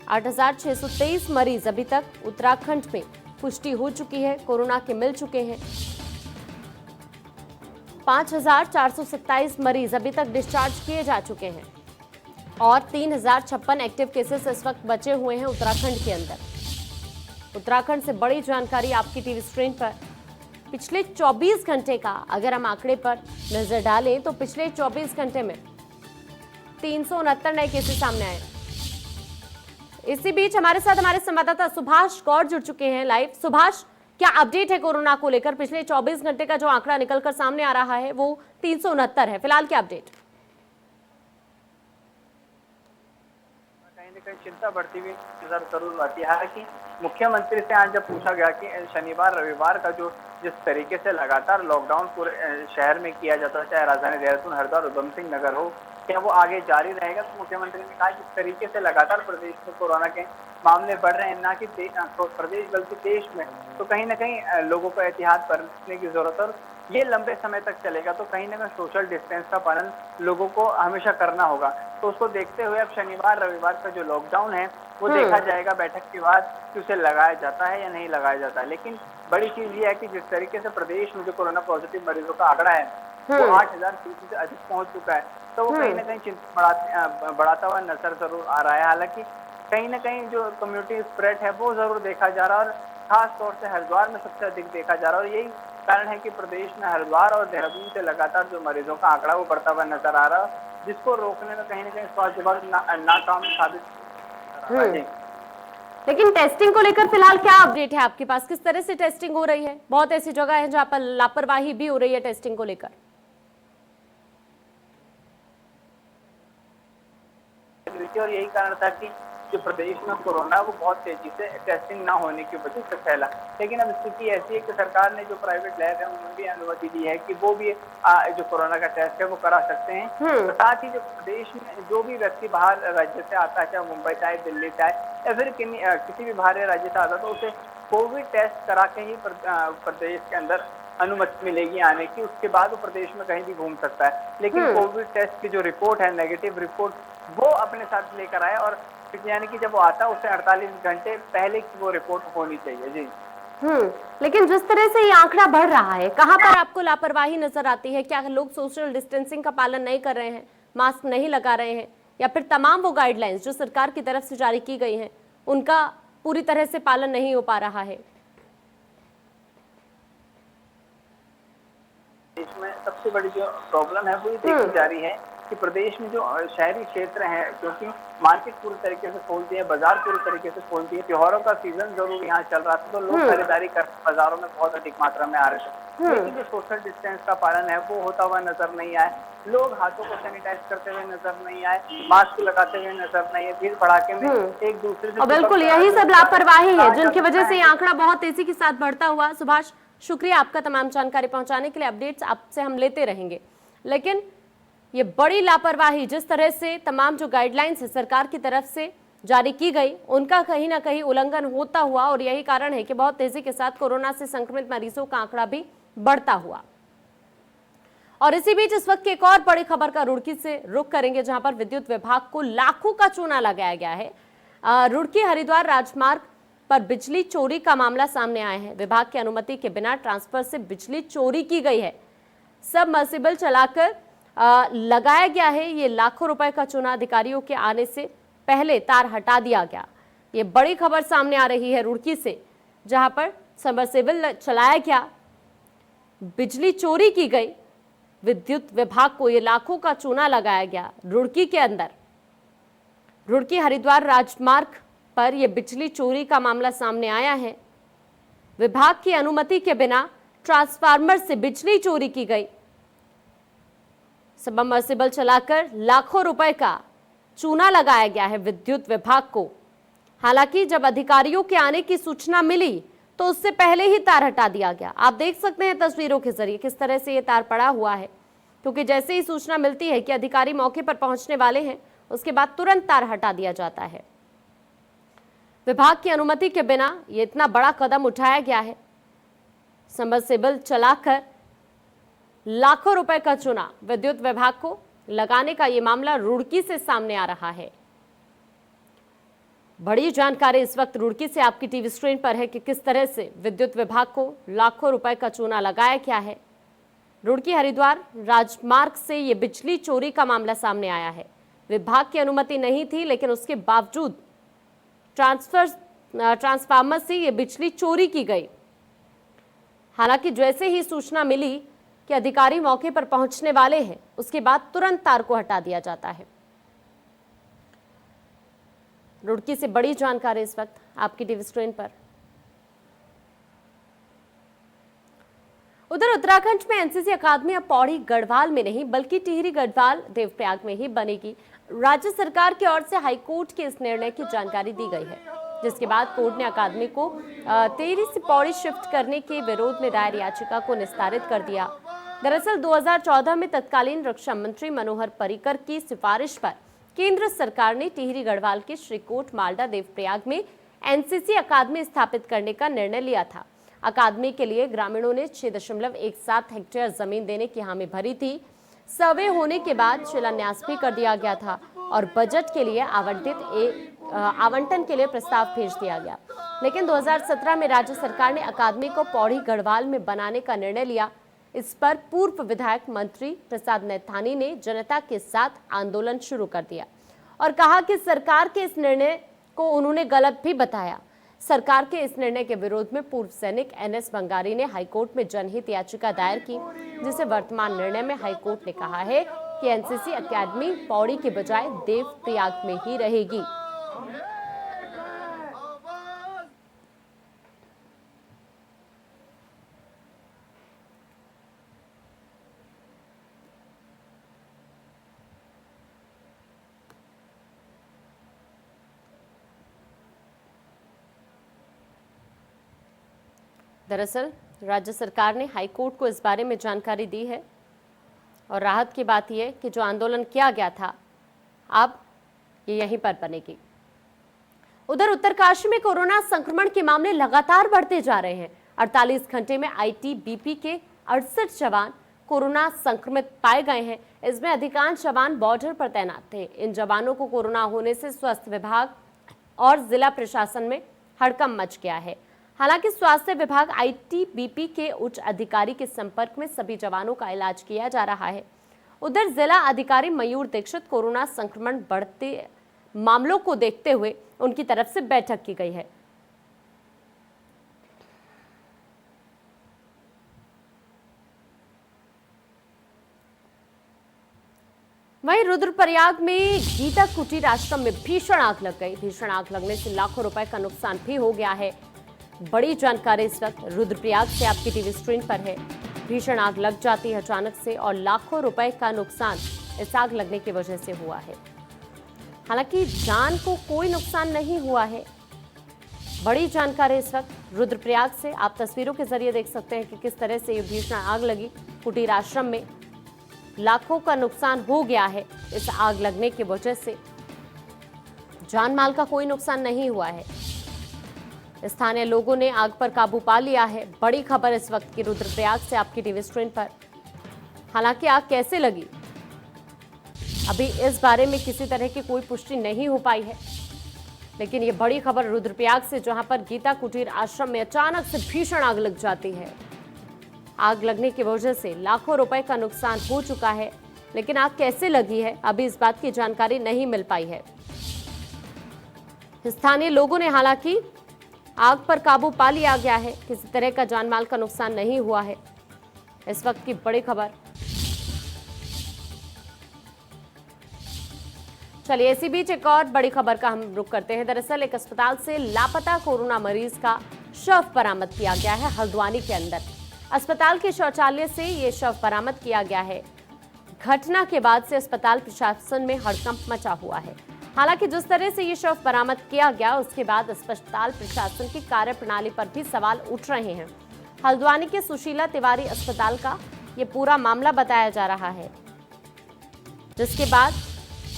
8,623 मरीज अभी तक उत्तराखंड में पुष्टि हो चुकी है, कोरोना के मिल चुके हैं। 5,427 मरीज अभी तक डिस्चार्ज किए जा चुके हैं और 3,056 एक्टिव केसेस इस वक्त बचे हुए हैं उत्तराखंड के अंदर। उत्तराखंड से बड़ी जानकारी आपकी टीवी स्क्रीन पर। पिछले 24 घंटे का अगर हम आंकड़े पर नजर डालें तो पिछले 24 घंटे में 369 नए केसेस सामने आए। इसी बीच हमारे साथ हमारे संवाददाता सुभाष गौड़ जुड़ चुके हैं लाइव। सुभाष, क्या अपडेट है कोरोना को लेकर? पिछले 24 घंटे का जो आंकड़ा निकलकर सामने आ रहा है वो 369 है, फिलहाल क्या अपडेट? कहीं न कहीं चिंता बढ़ती हुई नजर जरूर आती है। हालांकि मुख्यमंत्री से आज जब पूछा गया कि शनिवार रविवार का जो जिस तरीके से लगातार लॉकडाउन पूरे शहर में किया जाता है, चाहे राजधानी देहरादून, हरिद्वार, उधम सिंह नगर हो, क्या वो आगे जारी रहेगा? तो मुख्यमंत्री ने कहा जिस तरीके से लगातार प्रदेश में कोरोना के मामले बढ़ रहे हैं, ना कि प्रदेश बल्कि देश में, तो कहीं ना कहीं लोगों को एहतियात बरतने की जरूरत है और ये लंबे समय तक चलेगा। तो कहीं ना कहीं सोशल डिस्टेंस का पालन लोगों को हमेशा करना होगा। तो उसको देखते हुए अब शनिवार रविवार का जो लॉकडाउन है वो देखा जाएगा बैठक के बाद कि उसे लगाया जाता है या नहीं लगाया जाता है। लेकिन बड़ी चीज ये है कि जिस तरीके से प्रदेश में जो कोरोना पॉजिटिव मरीजों का आंकड़ा है वो 8,000 से अधिक पहुंच चुका है, तो वो कहीं ना कहीं चिंता बढ़ाता हुआ नजर जरूर आ रहा है। हालांकि कहीं ना कहीं जो कम्युनिटी स्प्रेड है वो जरूर देखा जा रहा है और खास तौर से हरिद्वार में सबसे अधिक देखा जा रहा है और यही कारण है कि प्रदेश में हरिद्वार और देहरादून से लगातार जो मरीजों का आंकड़ा वो बढ़ता हुआ नजर आ रहा है, जिसको रोकने में कहीं ना कहीं स्वास्थ्य विभाग नाकाम साबित हो रहा है। लेकिन टेस्टिंग को लेकर फिलहाल क्या अपडेट है आपके पास? किस तरह से टेस्टिंग हो रही है? बहुत ऐसी जगह है जहां पर लापरवाही भी हो रही है टेस्टिंग को लेकर। और यही कारण था कि जो प्रदेश में कोरोना वो बहुत तेजी से टेस्टिंग ना होने की वजह से फैला। लेकिन अब स्थिति ऐसी है कि सरकार ने जो प्राइवेट लैब है उन्होंने भी अनुमति दी है कि वो भी जो कोरोना का टेस्ट है वो करा सकते हैं। तो साथ ही जो प्रदेश में जो भी व्यक्ति बाहर राज्य से आता है, चाहे मुंबई चाहे दिल्ली चाहे या फिर किसी भी बाहरी राज्य से आता है, तो उसे कोविड टेस्ट करा के ही प्रदेश के अंदर अनुमति मिलेगी आने की। उसके बाद वो प्रदेश में कहीं भी घूम सकता है। लेकिन कोविड टेस्ट की जो रिपोर्ट है, नेगेटिव रिपोर्ट, वो अपने साथ लेकर आए और यानी कि जब वो आता है उससे 48 घंटे पहले की वो रिपोर्ट होनी चाहिए। जी लेकिन जिस तरह से ये आंकड़ा बढ़ रहा है, कहाँ पर आपको लापरवाही नजर आती है? क्या लोग सोशल डिस्टेंसिंग का पालन नहीं कर रहे हैं, मास्क नहीं लगा रहे हैं, या फिर तमाम वो गाइडलाइंस जो सरकार की तरफ से जारी की गई हैं उनका पूरी तरह से पालन नहीं हो पा रहा है? देश में सबसे बड़ी जो प्रॉब्लम है वो ये देखी जा रही है कि प्रदेश में जो शहरी क्षेत्र हैं, क्योंकि मार्केट पूरी तरीके से खोलती है, बाजार पूरी तरीके से खोलती है, त्योहारों का सीजन जरूर यहाँ चल रहा था, तो लोग खरीदारी कर बाजारों में बहुत अधिक मात्रा में आ रहे थे। लेकिन जो सोशल डिस्टेंस का पालन है वो होता हुआ नजर नहीं आया। लोग हाथों को सैनिटाइज करते हुए नजर नहीं आए, मास्क लगाते हुए नजर नहीं है, भीड़ भड़ाके में एक दूसरे से। बिल्कुल यही सब लापरवाही है जिनकी वजह से ये आंकड़ा बहुत तेजी के साथ बढ़ता हुआ। सुभाष, शुक्रिया आपका तमाम जानकारी पहुंचाने के लिए। अपडेट्स आपसे हम लेते रहेंगे। लेकिन ये बड़ी लापरवाही, जिस तरह से तमाम जो गाइडलाइंस है सरकार की तरफ से जारी की गई, उनका कहीं ना कहीं उल्लंघन होता हुआ और यही कारण है कि बहुत तेजी के साथ कोरोना से संक्रमित मरीजों का आंकड़ा भी बढ़ता हुआ। और इसी बीच इस वक्त की एक और बड़ी खबर का रुड़की से रुख करेंगे, जहां पर विद्युत विभाग को लाखों का चूना लगाया गया है। रुड़की हरिद्वार राजमार्ग पर बिजली चोरी का मामला सामने आया है। विभाग की अनुमति के बिना ट्रांसफर से बिजली चोरी की गई है। सबमर्सिबल चलाकर लगाया गया है ये लाखों रुपए का चूना। अधिकारियों के आने से पहले तार हटा दिया गया। ये बड़ी खबर सामने आ रही है रुड़की से, जहां पर सबमर्सिबल चलाया गया, बिजली चोरी की गई, विद्युत विभाग को ये लाखों का चूना लगाया गया। रुड़की के अंदर रुड़की हरिद्वार राजमार्ग पर यह बिजली चोरी का मामला सामने आया है। विभाग की अनुमति के बिना ट्रांसफार्मर से बिजली चोरी की गई। सबमर्सिबल चलाकर लाखों रुपए का चूना लगाया गया है विद्युत विभाग को। हालांकि जब अधिकारियों के आने की सूचना मिली तो उससे पहले ही तार हटा दिया गया। आप देख सकते हैं तस्वीरों के जरिए किस तरह से ये तार पड़ा हुआ है क्योंकि जैसे ही सूचना मिलती है कि अधिकारी मौके पर पहुंचने वाले हैं, उसके बाद तुरंत तार हटा दिया जाता है। विभाग की अनुमति के बिना ये इतना बड़ा कदम उठाया गया है। सबमर्सिबल चलाकर लाखों रुपए का चूना विद्युत विभाग को लगाने का ये मामला रुड़की से सामने आ रहा है। बड़ी जानकारी इस वक्त रुड़की से आपकी टीवी स्क्रीन पर है कि किस तरह से विद्युत विभाग को लाखों रुपए का चूना लगाया गया है। रुड़की हरिद्वार राजमार्ग से ये बिजली चोरी का मामला सामने आया है। विभाग की अनुमति नहीं थी, लेकिन उसके बावजूद ट्रांसफार्मर से ये बिजली चोरी की गई। हालांकि जैसे ही सूचना मिली कि अधिकारी मौके पर पहुंचने वाले हैं, उसके बाद तुरंत तार को हटा दिया जाता है। रुड़की से बड़ी जानकारी इस वक्त आपकी टीवी स्क्रीन पर। उधर उत्तराखंड में एनसीसी अकादमी अब पौड़ी गढ़वाल में नहीं बल्कि टिहरी गढ़वाल देवप्रयाग में ही बनेगी। राज्य सरकार की ओर से हाईकोर्ट के इस निर्णय की जानकारी दी गई है, जिसके बाद कोर्ट ने अकादमी को टिहरी से पौड़ी शिफ्ट करने के विरोध में दायर याचिका को निस्तारित कर दिया। दरअसल 2014 में तत्कालीन रक्षा मंत्री मनोहर पर्रिकर की सिफारिश पर केंद्र सरकार ने टिहरी गढ़वाल के श्रीकोट मालडा देवप्रयाग में एनसीसी अकादमी स्थापित करने का निर्णय लिया था। अकादमी के लिए ग्रामीणों ने 6.17 हेक्टेयर जमीन देने की हामी भरी थी। सर्वे होने के बाद शिलान्यास भी कर दिया गया था और बजट के लिए आवंटन के लिए प्रस्ताव भेज दिया गया। लेकिन 2017 में राज्य सरकार ने अकादमी को पौड़ी गढ़वाल में बनाने का निर्णय लिया। इस पर पूर्व विधायक मंत्री प्रसाद नैथानी ने जनता के साथ आंदोलन शुरू कर दिया और कहा कि सरकार के इस निर्णय को उन्होंने गलत भी बताया। सरकार के इस निर्णय के विरोध में पूर्व सैनिक एनएस बंगारी ने हाईकोर्ट में जनहित याचिका दायर की, जिसे वर्तमान निर्णय में हाईकोर्ट ने कहा है कि एनसीसी अकेडमी पौड़ी के बजाय देवप्रयाग में ही रहेगी। दरअसल राज्य सरकार ने हाईकोर्ट को इस बारे में जानकारी दी है और राहत की बात यह कि जो आंदोलन किया गया था अब ये यहीं पर बनेगी। उधर उत्तरकाशी में कोरोना संक्रमण के मामले लगातार बढ़ते जा रहे हैं। 48 घंटे में आईटीबीपी के 68 जवान कोरोना संक्रमित पाए गए हैं। इसमें अधिकांश जवान बॉर्डर पर तैनात थे। इन जवानों को कोरोना होने से स्वास्थ्य विभाग और जिला प्रशासन में हड़कंप मच गया है। हालांकि स्वास्थ्य विभाग आईटीबीपी के उच्च अधिकारी के संपर्क में सभी जवानों का इलाज किया जा रहा है। उधर जिला अधिकारी मयूर दीक्षित कोरोना संक्रमण बढ़ते मामलों को देखते हुए उनकी तरफ से बैठक की गई है। वहीं रुद्रप्रयाग में गीता कुटीर आश्रम में भीषण आग लग गई। भीषण आग लगने से लाखों रुपए का नुकसान भी हो गया है। बड़ी जानकारी इस वक्त रुद्रप्रयाग से आपकी टीवी स्क्रीन पर है। भीषण आग लग जाती है अचानक से और लाखों रुपए का नुकसान इस आग लगने की वजह से हुआ है। हालांकि जान को कोई नुकसान नहीं हुआ है। बड़ी जानकारी इस वक्त रुद्रप्रयाग से आप तस्वीरों के जरिए देख सकते हैं कि किस तरह से ये भीषण आग लगी। कुटीर आश्रम में लाखों का नुकसान हो गया है इस आग लगने की वजह से। जान माल का कोई नुकसान नहीं हुआ है। स्थानीय लोगों ने आग पर काबू पा लिया है। बड़ी खबर इस वक्त की रुद्रप्रयाग से आपकी टीवी स्क्रीन पर। हालांकि आग कैसे लगी अभी इस बारे में किसी तरह की कोई पुष्टि नहीं हो पाई है, लेकिन ये बड़ी खबर रुद्रप्रयाग से, जहां पर गीता कुटीर आश्रम में अचानक से भीषण आग लग जाती है। आग लगने की वजह से लाखों रुपए का नुकसान हो चुका है, लेकिन आग कैसे लगी है अभी इस बात की जानकारी नहीं मिल पाई है। स्थानीय लोगों ने हालांकि आग पर काबू पा लिया गया है। किसी तरह का जानमाल का नुकसान नहीं हुआ है। इस वक्त की बड़ी खबर। चलिए इसी बीच एक और बड़ी खबर का हम रुख करते हैं। दरअसल एक अस्पताल से लापता कोरोना मरीज का शव बरामद किया गया है हल्द्वानी के अंदर। अस्पताल के शौचालय से ये शव बरामद किया गया है। घटना के बाद से अस्पताल प्रशासन में हड़कंप मचा हुआ है। हालांकि जिस तरह से ये शव बरामद किया गया उसके बाद अस्पताल प्रशासन की कार्यप्रणाली पर भी सवाल उठ रहे हैं। हल्द्वानी के सुशीला तिवारी अस्पताल का ये पूरा मामला बताया जा रहा है, जिसके बाद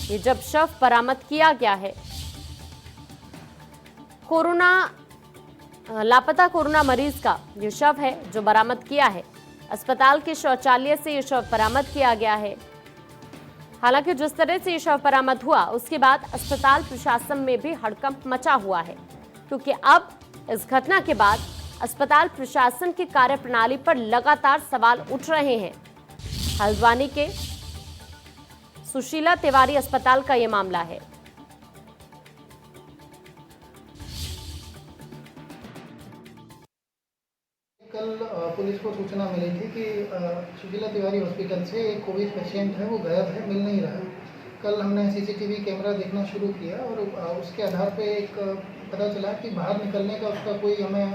ये जब शव बरामद किया गया है, लापता कोरोना मरीज का ये शव है जो बरामद किया है। अस्पताल के शौचालय से ये शव बरामद किया गया है। हालांकि जिस तरह से ये शव बरामद हुआ उसके बाद अस्पताल प्रशासन में भी हड़कंप मचा हुआ है, क्योंकि अब इस घटना के बाद अस्पताल प्रशासन की कार्यप्रणाली पर लगातार सवाल उठ रहे हैं। हल्द्वानी के सुशीला तिवारी अस्पताल का ये मामला है। कल पुलिस को सूचना मिली थी कि सुशीला तिवारी हॉस्पिटल से एक कोविड पेशेंट है, वो गायब है, मिल नहीं रहा। कल हमने सीसीटीवी कैमरा देखना शुरू किया और उसके आधार पे एक पता चला कि बाहर निकलने का उसका कोई हमें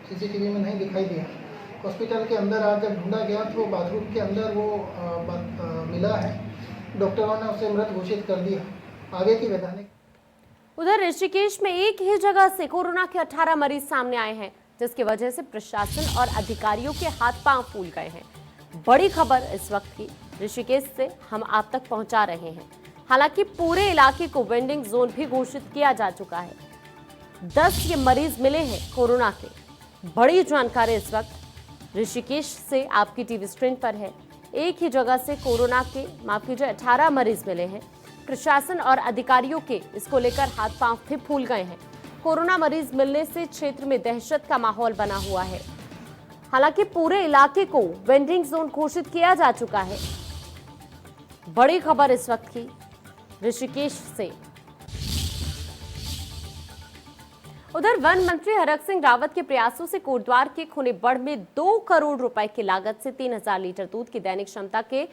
सीसीटीवी में नहीं दिखाई दिया। हॉस्पिटल के अंदर आज जब ढूंढा गया तो बाथरूम के अंदर वो मिला है। डॉक्टरों ने उसे मृत घोषित कर दिया। आगे की वैधानिक। उधर ऋषिकेश में एक ही जगह से कोरोना के 18 मरीज सामने आए हैं, जिसकी वजह से प्रशासन और अधिकारियों के हाथ पांव फूल गए हैं। बड़ी खबर इस वक्त की ऋषिकेश से हम आप तक पहुंचा रहे हैं। हालांकि पूरे इलाके को वेंडिंग जोन भी घोषित किया जा चुका है। 10 ये मरीज मिले हैं कोरोना के। बड़ी जानकारी इस वक्त ऋषिकेश से आपकी टीवी स्क्रीन पर है। एक ही जगह से कोरोना के 18 मरीज मिले हैं। प्रशासन और अधिकारियों के इसको लेकर हाथ पांव भी फूल गए हैं। कोरोना मरीज मिलने से क्षेत्र में दहशत का माहौल बना हुआ है। हालांकि पूरे इलाके को वेंडिंग जोन घोषित किया जा चुका है। बड़ी खबर इस वक्त की ऋषिकेश से। उधर वन मंत्री हरक सिंह रावत के प्रयासों से कोटद्वार के खुनेबढ़ में 2 करोड़ रुपए की लागत से 3000 लीटर दूध की दैनिक क्षमता के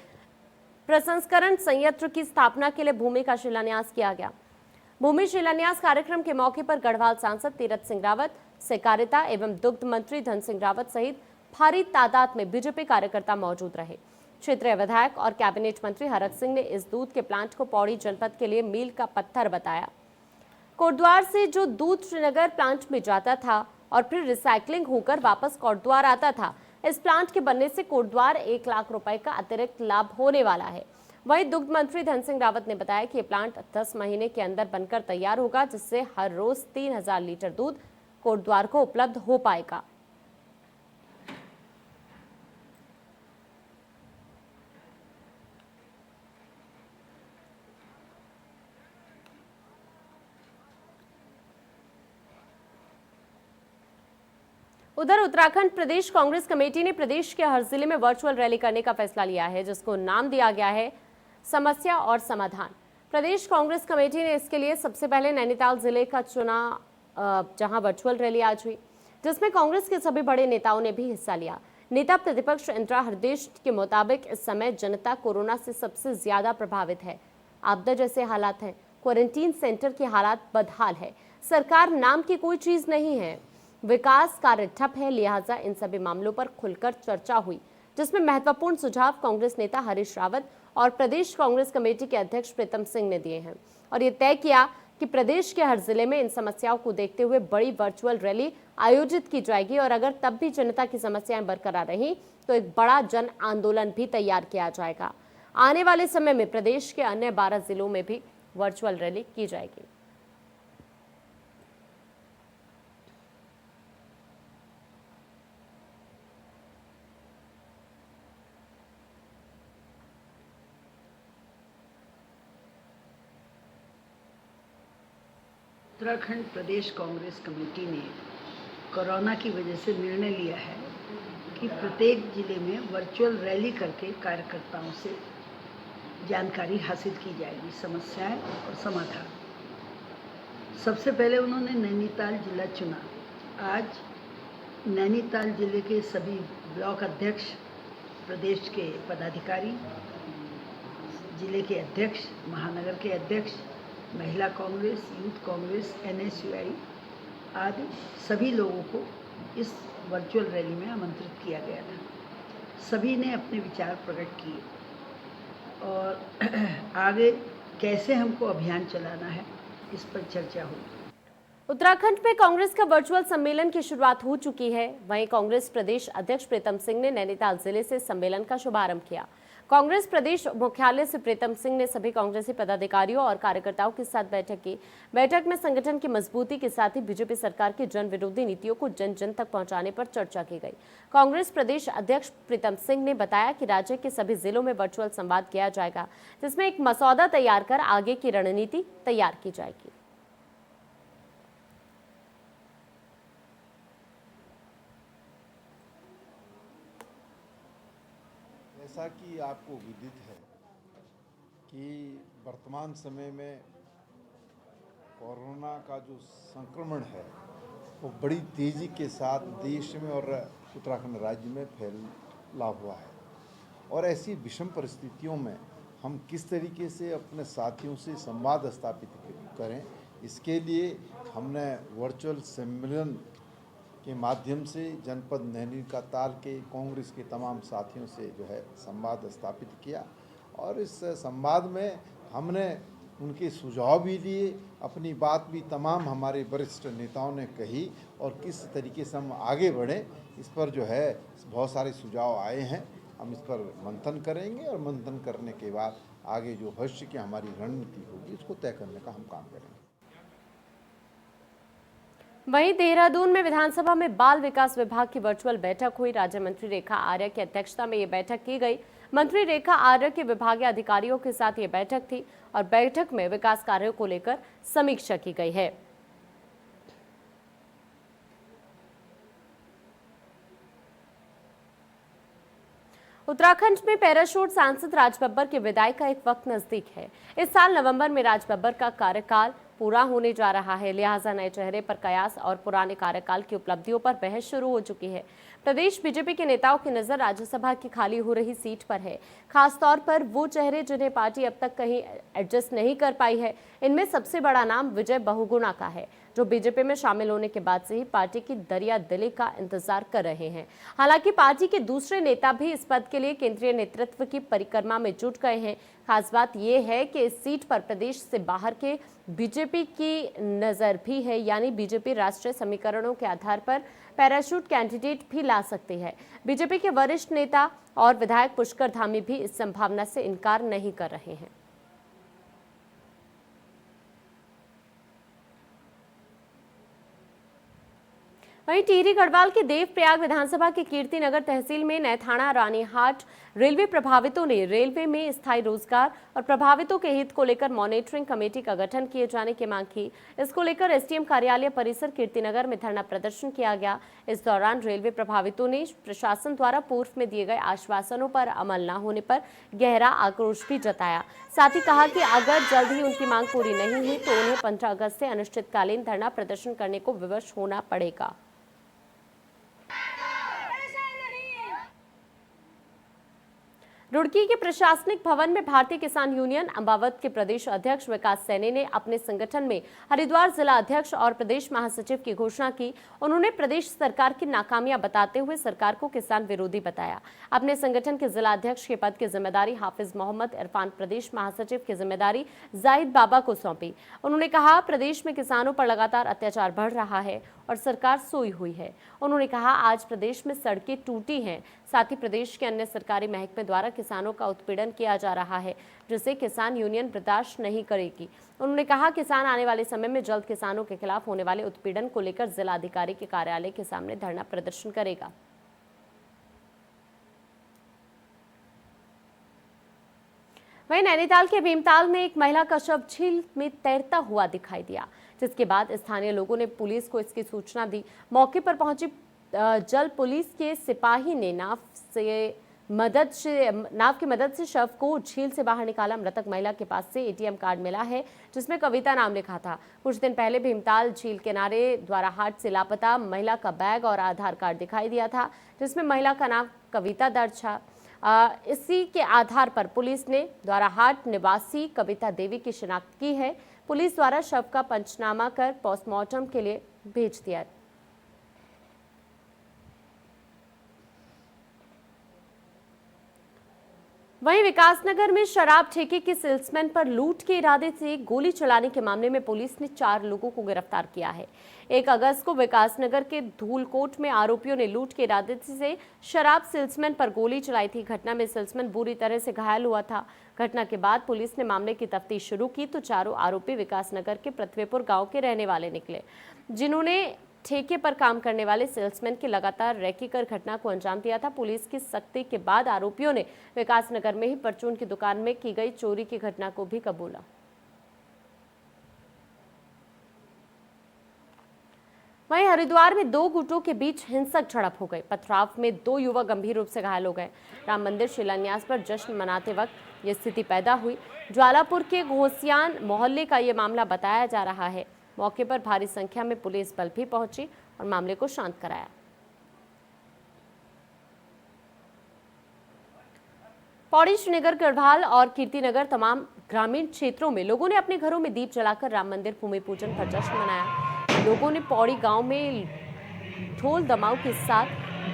प्रसंस्करण संयंत्र की स्थापना के लिए भूमि का शिलान्यास किया गया। भूमि शिलान्यास कार्यक्रम के मौके पर गढ़वाल सांसद तीरथ सिंह रावत, सहकारिता एवं दुग्ध मंत्री धन सिंह रावत सहित भारी तादाद में बीजेपी कार्यकर्ता मौजूद रहे। क्षेत्रीय विधायक और कैबिनेट मंत्री हरक सिंह ने इस दूध के प्लांट को पौड़ी जनपद के लिए मील का पत्थर बताया। कोटद्वार से जो दूध श्रीनगर प्लांट में जाता था और फिर रिसाइकलिंग होकर वापस कोटद्वार आता था, इस प्लांट के बनने से कोटद्वार 1 लाख रुपए का अतिरिक्त लाभ होने वाला है। वहीं दुग्ध मंत्री धन सिंह रावत ने बताया कि ये प्लांट 10 महीने के अंदर बनकर तैयार होगा, जिससे हर रोज 3000 लीटर दूध कोटद्वार को उपलब्ध हो पाएगा। उधर उत्तराखंड प्रदेश कांग्रेस कमेटी ने प्रदेश के हर जिले में वर्चुअल रैली करने का फैसला लिया है, जिसको नाम दिया गया है समस्या और समाधान। प्रदेश कांग्रेस कमेटी ने इसके लिए सबसे पहले नैनीताल जिले का चुना, जहां वर्चुअल रैली आज हुई, जिसमें कांग्रेस के सभी बड़े नेताओं ने भी हिस्सा लिया। नेता प्रतिपक्ष इंदिरा हृदयेश के मुताबिक इस समय जनता कोरोना से सबसे ज्यादा प्रभावित है। आपदा जैसे हालात हैं, क्वारंटीन सेंटर के हालात बदहाल है, सरकार नाम की कोई चीज नहीं है, विकास कार्य ठप है, लिहाजा इन सभी मामलों पर खुलकर चर्चा हुई, जिसमें महत्वपूर्ण सुझाव कांग्रेस नेता हरीश रावत और प्रदेश कांग्रेस कमेटी के अध्यक्ष प्रीतम सिंह ने दिए हैं और ये तय किया कि प्रदेश के हर जिले में इन समस्याओं को देखते हुए बड़ी वर्चुअल रैली आयोजित की जाएगी और अगर तब भी जनता की समस्याएं बरकरार रही तो एक बड़ा जन आंदोलन भी तैयार किया जाएगा। आने वाले समय में प्रदेश के अन्य 12 जिलों में भी वर्चुअल रैली की जाएगी। उत्तराखंड प्रदेश कांग्रेस कमेटी ने कोरोना की वजह से निर्णय लिया है कि प्रत्येक जिले में वर्चुअल रैली करके कार्यकर्ताओं से जानकारी हासिल की जाएगी, समस्याएं और समाधान। सबसे पहले उन्होंने नैनीताल जिला चुना। आज नैनीताल जिले के सभी ब्लॉक अध्यक्ष, प्रदेश के पदाधिकारी, जिले के अध्यक्ष, महानगर के अध्यक्ष, महिला कांग्रेस, यूथ कांग्रेस, NSUI आदि सभी लोगों को इस वर्चुअल रैली में आमंत्रित किया गया था। सभी ने अपने विचार प्रकट किए और आगे कैसे हमको अभियान चलाना है, इस पर चर्चा हुई। उत्तराखंड में कांग्रेस का वर्चुअल सम्मेलन की शुरुआत हो चुकी है। वहीं कांग्रेस प्रदेश अध्यक्ष प्रीतम सिंह ने नैनीताल जिले से सम्मेलन का शुभारंभ किया। कांग्रेस प्रदेश मुख्यालय से प्रीतम सिंह ने सभी कांग्रेसी पदाधिकारियों और कार्यकर्ताओं के साथ बैठक की। बैठक में संगठन की मजबूती के साथ ही बीजेपी सरकार की जन विरोधी नीतियों को जन जन तक पहुंचाने पर चर्चा की गई। कांग्रेस प्रदेश अध्यक्ष प्रीतम सिंह ने बताया कि राज्य के सभी जिलों में वर्चुअल संवाद किया जाएगा, जिसमें एक मसौदा तैयार कर आगे की रणनीति तैयार की जाएगी। जैसा कि आपको विदित है कि वर्तमान समय में कोरोना का जो संक्रमण है वो बड़ी तेज़ी के साथ देश में और उत्तराखंड राज्य में फैला हुआ है, और ऐसी विषम परिस्थितियों में हम किस तरीके से अपने साथियों से संवाद स्थापित करें, इसके लिए हमने वर्चुअल सम्मेलन के माध्यम से जनपद नैनीताल के कांग्रेस के तमाम साथियों से जो है संवाद स्थापित किया, और इस संवाद में हमने उनके सुझाव भी लिए, अपनी बात भी तमाम हमारे वरिष्ठ नेताओं ने कही, और किस तरीके से हम आगे बढ़ें इस पर जो है बहुत सारे सुझाव आए हैं। हम इस पर मंथन करेंगे और मंथन करने के बाद आगे जो भविष्य की हमारी रणनीति होगी उसको तय करने का हम काम करेंगे। वहीं देहरादून में विधानसभा में बाल विकास विभाग की वर्चुअल बैठक हुई। राज्य मंत्री रेखा आर्य की अध्यक्षता में ये बैठक की गई। मंत्री रेखा आर्य के विभागीय अधिकारियों के साथ ये बैठक थी और बैठक में विकास कार्यों को लेकर समीक्षा की गई है। उत्तराखंड में पैराशूट सांसद राज बब्बर की विदाई का एक वक्त नजदीक है। इस साल नवंबर में राज बब्बर का कार्यकाल पूरा होने जा रहा है, लिहाजा नए चेहरे पर कयास और पुराने कार्यकाल की उपलब्धियों पर बहस शुरू हो चुकी है। प्रदेश बीजेपी के नेताओं की नजर राज्यसभा की खाली हो रही सीट पर है, खासतौर पर वो चेहरे जिन्हें पार्टी अब तक कहीं एडजस्ट नहीं कर पाई है। इनमें सबसे बड़ा नाम विजय बहुगुणा का है, जो बीजेपी में शामिल होने के बाद से ही पार्टी की दरिया दिली का इंतजार कर रहे हैं। हालांकि पार्टी के दूसरे नेता भी इस पद के लिए केंद्रीय नेतृत्व की परिक्रमा में जुट गए हैं। खास बात यह है कि इस सीट पर प्रदेश से बाहर के बीजेपी की नजर भी है, यानी बीजेपी राष्ट्रीय समीकरणों के आधार पर पैराशूट कैंडिडेट भी ला सकती है। बीजेपी के वरिष्ठ नेता और विधायक पुष्कर धामी भी इस संभावना से इनकार नहीं कर रहे हैं। वहीं टिहरी गढ़वाल के देवप्रयाग विधानसभा के कीर्तिनगर तहसील में नैथाना रानीहाट रेलवे प्रभावितों ने रेलवे में स्थायी रोजगार और प्रभावितों के हित को लेकर मॉनिटरिंग कमेटी का गठन किए जाने की मांग की। इसको लेकर एसडीएम कार्यालय परिसर कीर्तिनगर में धरना प्रदर्शन किया गया। इस दौरान रेलवे प्रभावितों ने प्रशासन द्वारा पूर्व में दिए गए आश्वासनों पर अमल न होने पर गहरा आक्रोश भी जताया। साथ ही कहा कि अगर जल्द ही उनकी मांग पूरी नहीं हुई तो उन्हें 15 अगस्त से अनिश्चितकालीन धरना प्रदर्शन करने को विवश होना पड़ेगा। रुड़की के प्रशासनिक भवन में भारतीय किसान यूनियन अम्बावत के प्रदेश अध्यक्ष विकास सैनी ने अपने संगठन में हरिद्वार जिला अध्यक्ष और प्रदेश महासचिव की घोषणा की। उन्होंने प्रदेश सरकार की नाकामियां बताते हुए सरकार को किसान विरोधी बताया। अपने संगठन के जिला अध्यक्ष के पद की जिम्मेदारी हाफिज मोहम्मद इरफान, प्रदेश महासचिव की जिम्मेदारी जाहिद बाबा को सौंपी। उन्होंने कहा, प्रदेश में किसानों पर लगातार अत्याचार बढ़ रहा है और सरकार सोई हुई है। उन्होंने कहा, आज प्रदेश में सड़कें टूटी हैं, साथ ही प्रदेश के अन्य सरकारी महकमे द्वारा किसानों का उत्पीड़न किया जा रहा है, जिसे किसान यूनियन बर्दाश्त नहीं करेगी। उन्होंने कहा, किसान आने वाले समय में जल्द किसानों के खिलाफ होने वाले उत्पीड़न को लेकर जिला अधिकारी के कार्यालय के सामने धरना प्रदर्शन करेगा। वहीं नैनीताल के भीमताल में एक महिला का शव झील में तैरता हुआ दिखाई दिया, जिसके बाद स्थानीय लोगों ने पुलिस को इसकी सूचना दी। मौके पर पहुंची जल पुलिस के सिपाही ने नाव की मदद से शव को झील से बाहर निकाला। मृतक महिला के पास से एटीएम कार्ड मिला है, जिसमें कविता नाम लिखा था। कुछ दिन पहले भीमताल झील किनारे द्वाराहाट से लापता महिला का बैग और आधार कार्ड दिखाई दिया था, जिसमें महिला का नाम कविता दर्ज था। इसी के आधार पर पुलिस ने द्वाराहाट निवासी कविता देवी की शिनाख्त की है। पुलिस द्वारा शव का पंचनामा कर पोस्टमार्टम के लिए भेज दिया। वहीं विकासनगर में शराब ठेके के सेल्समैन पर लूट के इरादे से गोली चलाने के मामले में पुलिस ने 4 लोगों को गिरफ्तार किया है। 1 अगस्त को विकासनगर के धूलकोट में आरोपियों ने लूट के इरादे से शराब सेल्समैन पर गोली चलाई थी। घटना में सेल्समैन बुरी तरह से घायल हुआ था। घटना के बाद पुलिस ने मामले की तफ्तीश शुरू की तो चारों आरोपी विकासनगर के पृथ्वीपुर गांव के रहने वाले निकले, जिन्होंने ठेके पर काम करने वाले सेल्समैन की लगातार रैकी कर घटना को अंजाम दिया था। पुलिस की सख्ती के बाद आरोपियों ने विकासनगर में ही परचून की दुकान में की गई चोरी की घटना को भी कबूला। वहीं हरिद्वार में 2 गुटों के बीच हिंसक झड़प हो गई। पथराव में 2 युवक गंभीर रूप से घायल हो गए। राम मंदिर शिलान्यास पर जश्न मनाते वक्त यह स्थिति पैदा हुई। ज्वालापुर के घोसियान मोहल्ले का यह मामला बताया जा रहा है। मौके पर भारी संख्या में पुलिस बल भी पहुंची और मामले को शांत कराया। पौड़ी, श्रीनगर, गढ़वाल और कीर्तिनगर तमाम ग्रामीण क्षेत्रों में लोगों ने अपने घरों में दीप जलाकर राम मंदिर भूमि पूजन पर जश्न मनाया। लोगों ने पौड़ी गांव में ढोल दमाऊ के साथ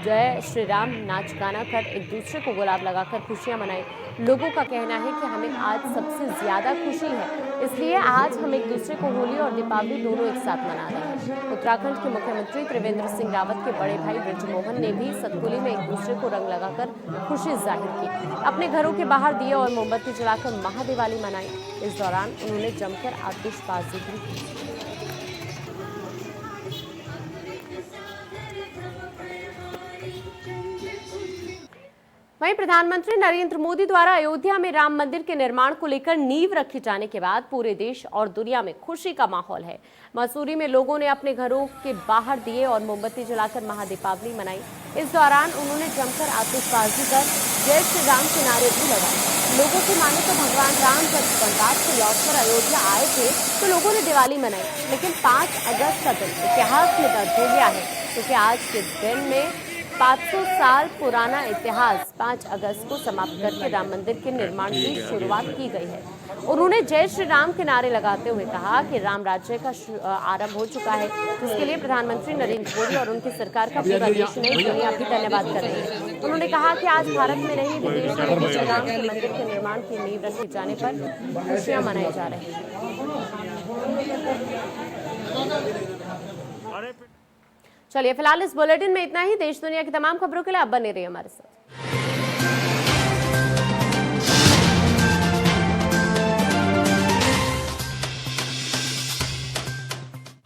जय श्री राम नाच गाना कर एक दूसरे को गुलाब लगाकर खुशियां मनाई। लोगों का कहना है कि हमें आज सबसे ज्यादा खुशी है, इसलिए आज हम एक दूसरे को होली और दीपावली दोनों एक साथ मना रहे हैं। उत्तराखंड के मुख्यमंत्री त्रिवेंद्र सिंह रावत के बड़े भाई ब्रजमोहन ने भी सतपुली में एक दूसरे को रंग लगाकर खुशी जाहिर की। अपने घरों के बाहर दिए और मोमबत्ती जलाकर महादिवाली मनाई। इस दौरान उन्होंने जमकर आतिशबाजी भी की। वहीं प्रधानमंत्री नरेंद्र मोदी द्वारा अयोध्या में राम मंदिर के निर्माण को लेकर नींव रखे जाने के बाद पूरे देश और दुनिया में खुशी का माहौल है। मसूरी में लोगों ने अपने घरों के बाहर दिए और मोमबत्ती जलाकर महादीपावली मनाई। इस दौरान उन्होंने जमकर आतिशबाजी कर जय श्री राम के नारे भी लगाए। लोगों की माने तो भगवान राम जब वनवास से लौटकर अयोध्या आए थे तो लोगों ने दिवाली मनाई, लेकिन 5 अगस्त का दिन इतिहास में दर्ज हो गया है, क्योंकि आज के दिन में 500 साल पुराना इतिहास 5 अगस्त को समाप्त करके राम मंदिर के निर्माण की शुरुआत की गई है। उन्होंने जय श्री राम के नारे लगाते हुए कहा कि राम राज्य का आरंभ हो चुका है, जिसके लिए प्रधानमंत्री नरेंद्र मोदी और उनकी सरकार का पूरा देश ने दुनिया भी धन्यवाद कर रही है। उन्होंने कहा कि आज भारत में नहीं विदेश में भी श्री राम के मंदिर के निर्माण की नींव रखे जाने पर खुशियां मनाई जा रही हैं। चलिए फिलहाल इस बुलेटिन में इतना ही। देश दुनिया की तमाम खबरों के लिए आप बने रहिए हमारे साथ।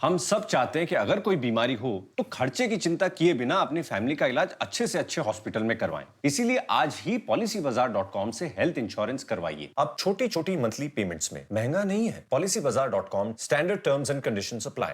हम सब चाहते हैं कि अगर कोई बीमारी हो तो खर्चे की चिंता किए बिना अपनी फैमिली का इलाज अच्छे से अच्छे हॉस्पिटल में करवाएं। इसीलिए आज ही PolicyBazaar.com से हेल्थ इंश्योरेंस करवाइए। अब छोटी छोटी मंथली पेमेंट्स में महंगा नहीं है। PolicyBazaar.com, standard terms and conditions apply.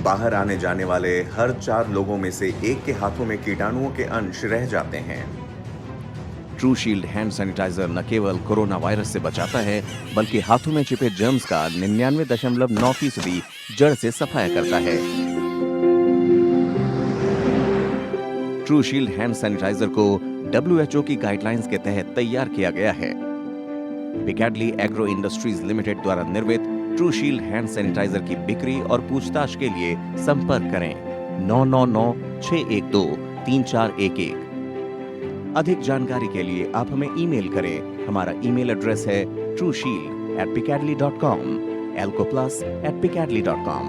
बाहर आने जाने वाले हर 4 लोगों में से एक के हाथों में कीटाणुओं के अंश रह जाते हैं। ट्रू शील्ड हैंड सैनिटाइजर न केवल कोरोना वायरस से बचाता है, बल्कि हाथों में छिपे जर्म्स का 99.9% जड़ से सफाया करता है। ट्रू शील्ड हैंड सैनिटाइजर को WHO की गाइडलाइंस के तहत तैयार किया गया है। पिकैडली एग्रो इंडस्ट्रीज लिमिटेड द्वारा निर्मित ट्रू शील्ड हैंड सैनिटाइजर की बिक्री और पूछताछ के लिए संपर्क करें 9996123411। अधिक जानकारी के लिए आप हमें ईमेल करें। हमारा ईमेल एड्रेस है trueshield@picadly.com, elcoplus@picadly.com।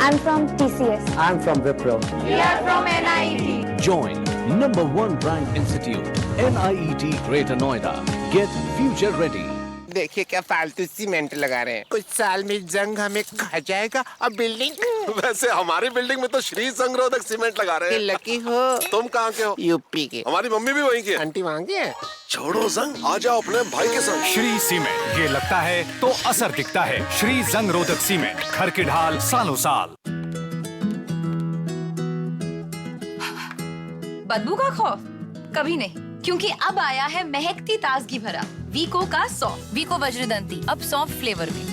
I'm from TCS. I'm from Wipro. We are from NIET. Join #1 rank institute, NIET Greater Noida. Get future ready. देखिए क्या फालतू सीमेंट लगा रहे हैं। कुछ साल में जंग हमें खा जाएगा और बिल्डिंग वैसे हमारी बिल्डिंग में तो श्री संगरोधक सीमेंट लगा रहे हैं। लकी हो। तुम कहाँ के हो? यूपी के। हमारी मम्मी भी वहीं की है। आंटी वहाँ की है। छोड़ो जंग, आ जाओ अपने भाई के संग। श्री सीमेंट, ये लगता है तो असर दिखता है। श्री जंग रोधक सीमेंट, घर की ढाल सालों साल। बदबू का खौफ कभी नहीं, क्योंकि अब आया है महकती ताजगी भरा वीको का सौंफ। वीको वज्रदंती, अब सौंफ फ्लेवर में।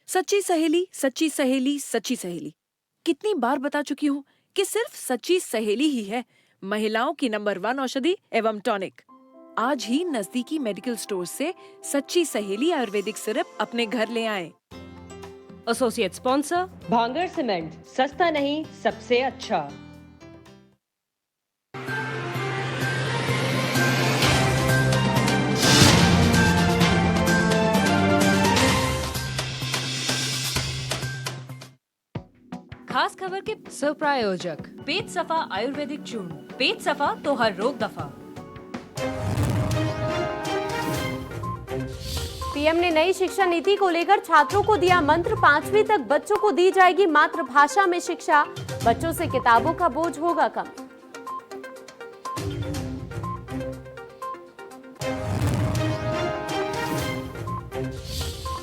सच्ची सहेली, सच्ची सहेली, सच्ची सहेली। कितनी बार बता चुकी हूँ कि सिर्फ सच्ची सहेली ही है महिलाओं की नंबर 1 औषधि एवं टॉनिक। आज ही नजदीकी मेडिकल स्टोर से सच्ची सहेली आयुर्वेदिक सिरप अपने घर ले आएं। एसोसिएट स्पॉन्सर भांगर सीमेंट, सस्ता नहीं सबसे अच्छा। खास खबर के सह प्रायोजक पेट सफा आयुर्वेदिक चूर्ण। पेट सफा तो हर रोग दफा। पीएम ने नई शिक्षा नीति को लेकर छात्रों को दिया मंत्र। 5वीं तक बच्चों को दी जाएगी मातृभाषा में शिक्षा। बच्चों से किताबों का बोझ होगा कम।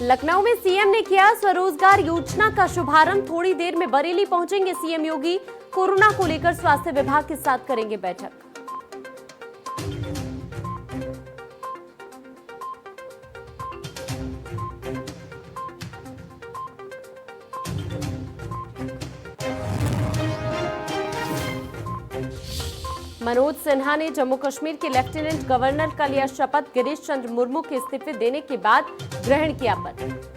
लखनऊ में सीएम ने किया स्वरोजगार योजना का शुभारंभ। थोड़ी देर में बरेली पहुंचेंगे सीएम योगी। कोरोना को लेकर स्वास्थ्य विभाग के साथ करेंगे बैठक। मनोज सिन्हा ने जम्मू कश्मीर के लेफ्टिनेंट गवर्नर का लिया शपथ। गिरीश चंद्र मुर्मू के इस्तीफे देने के बाद ग्रहण किया पद।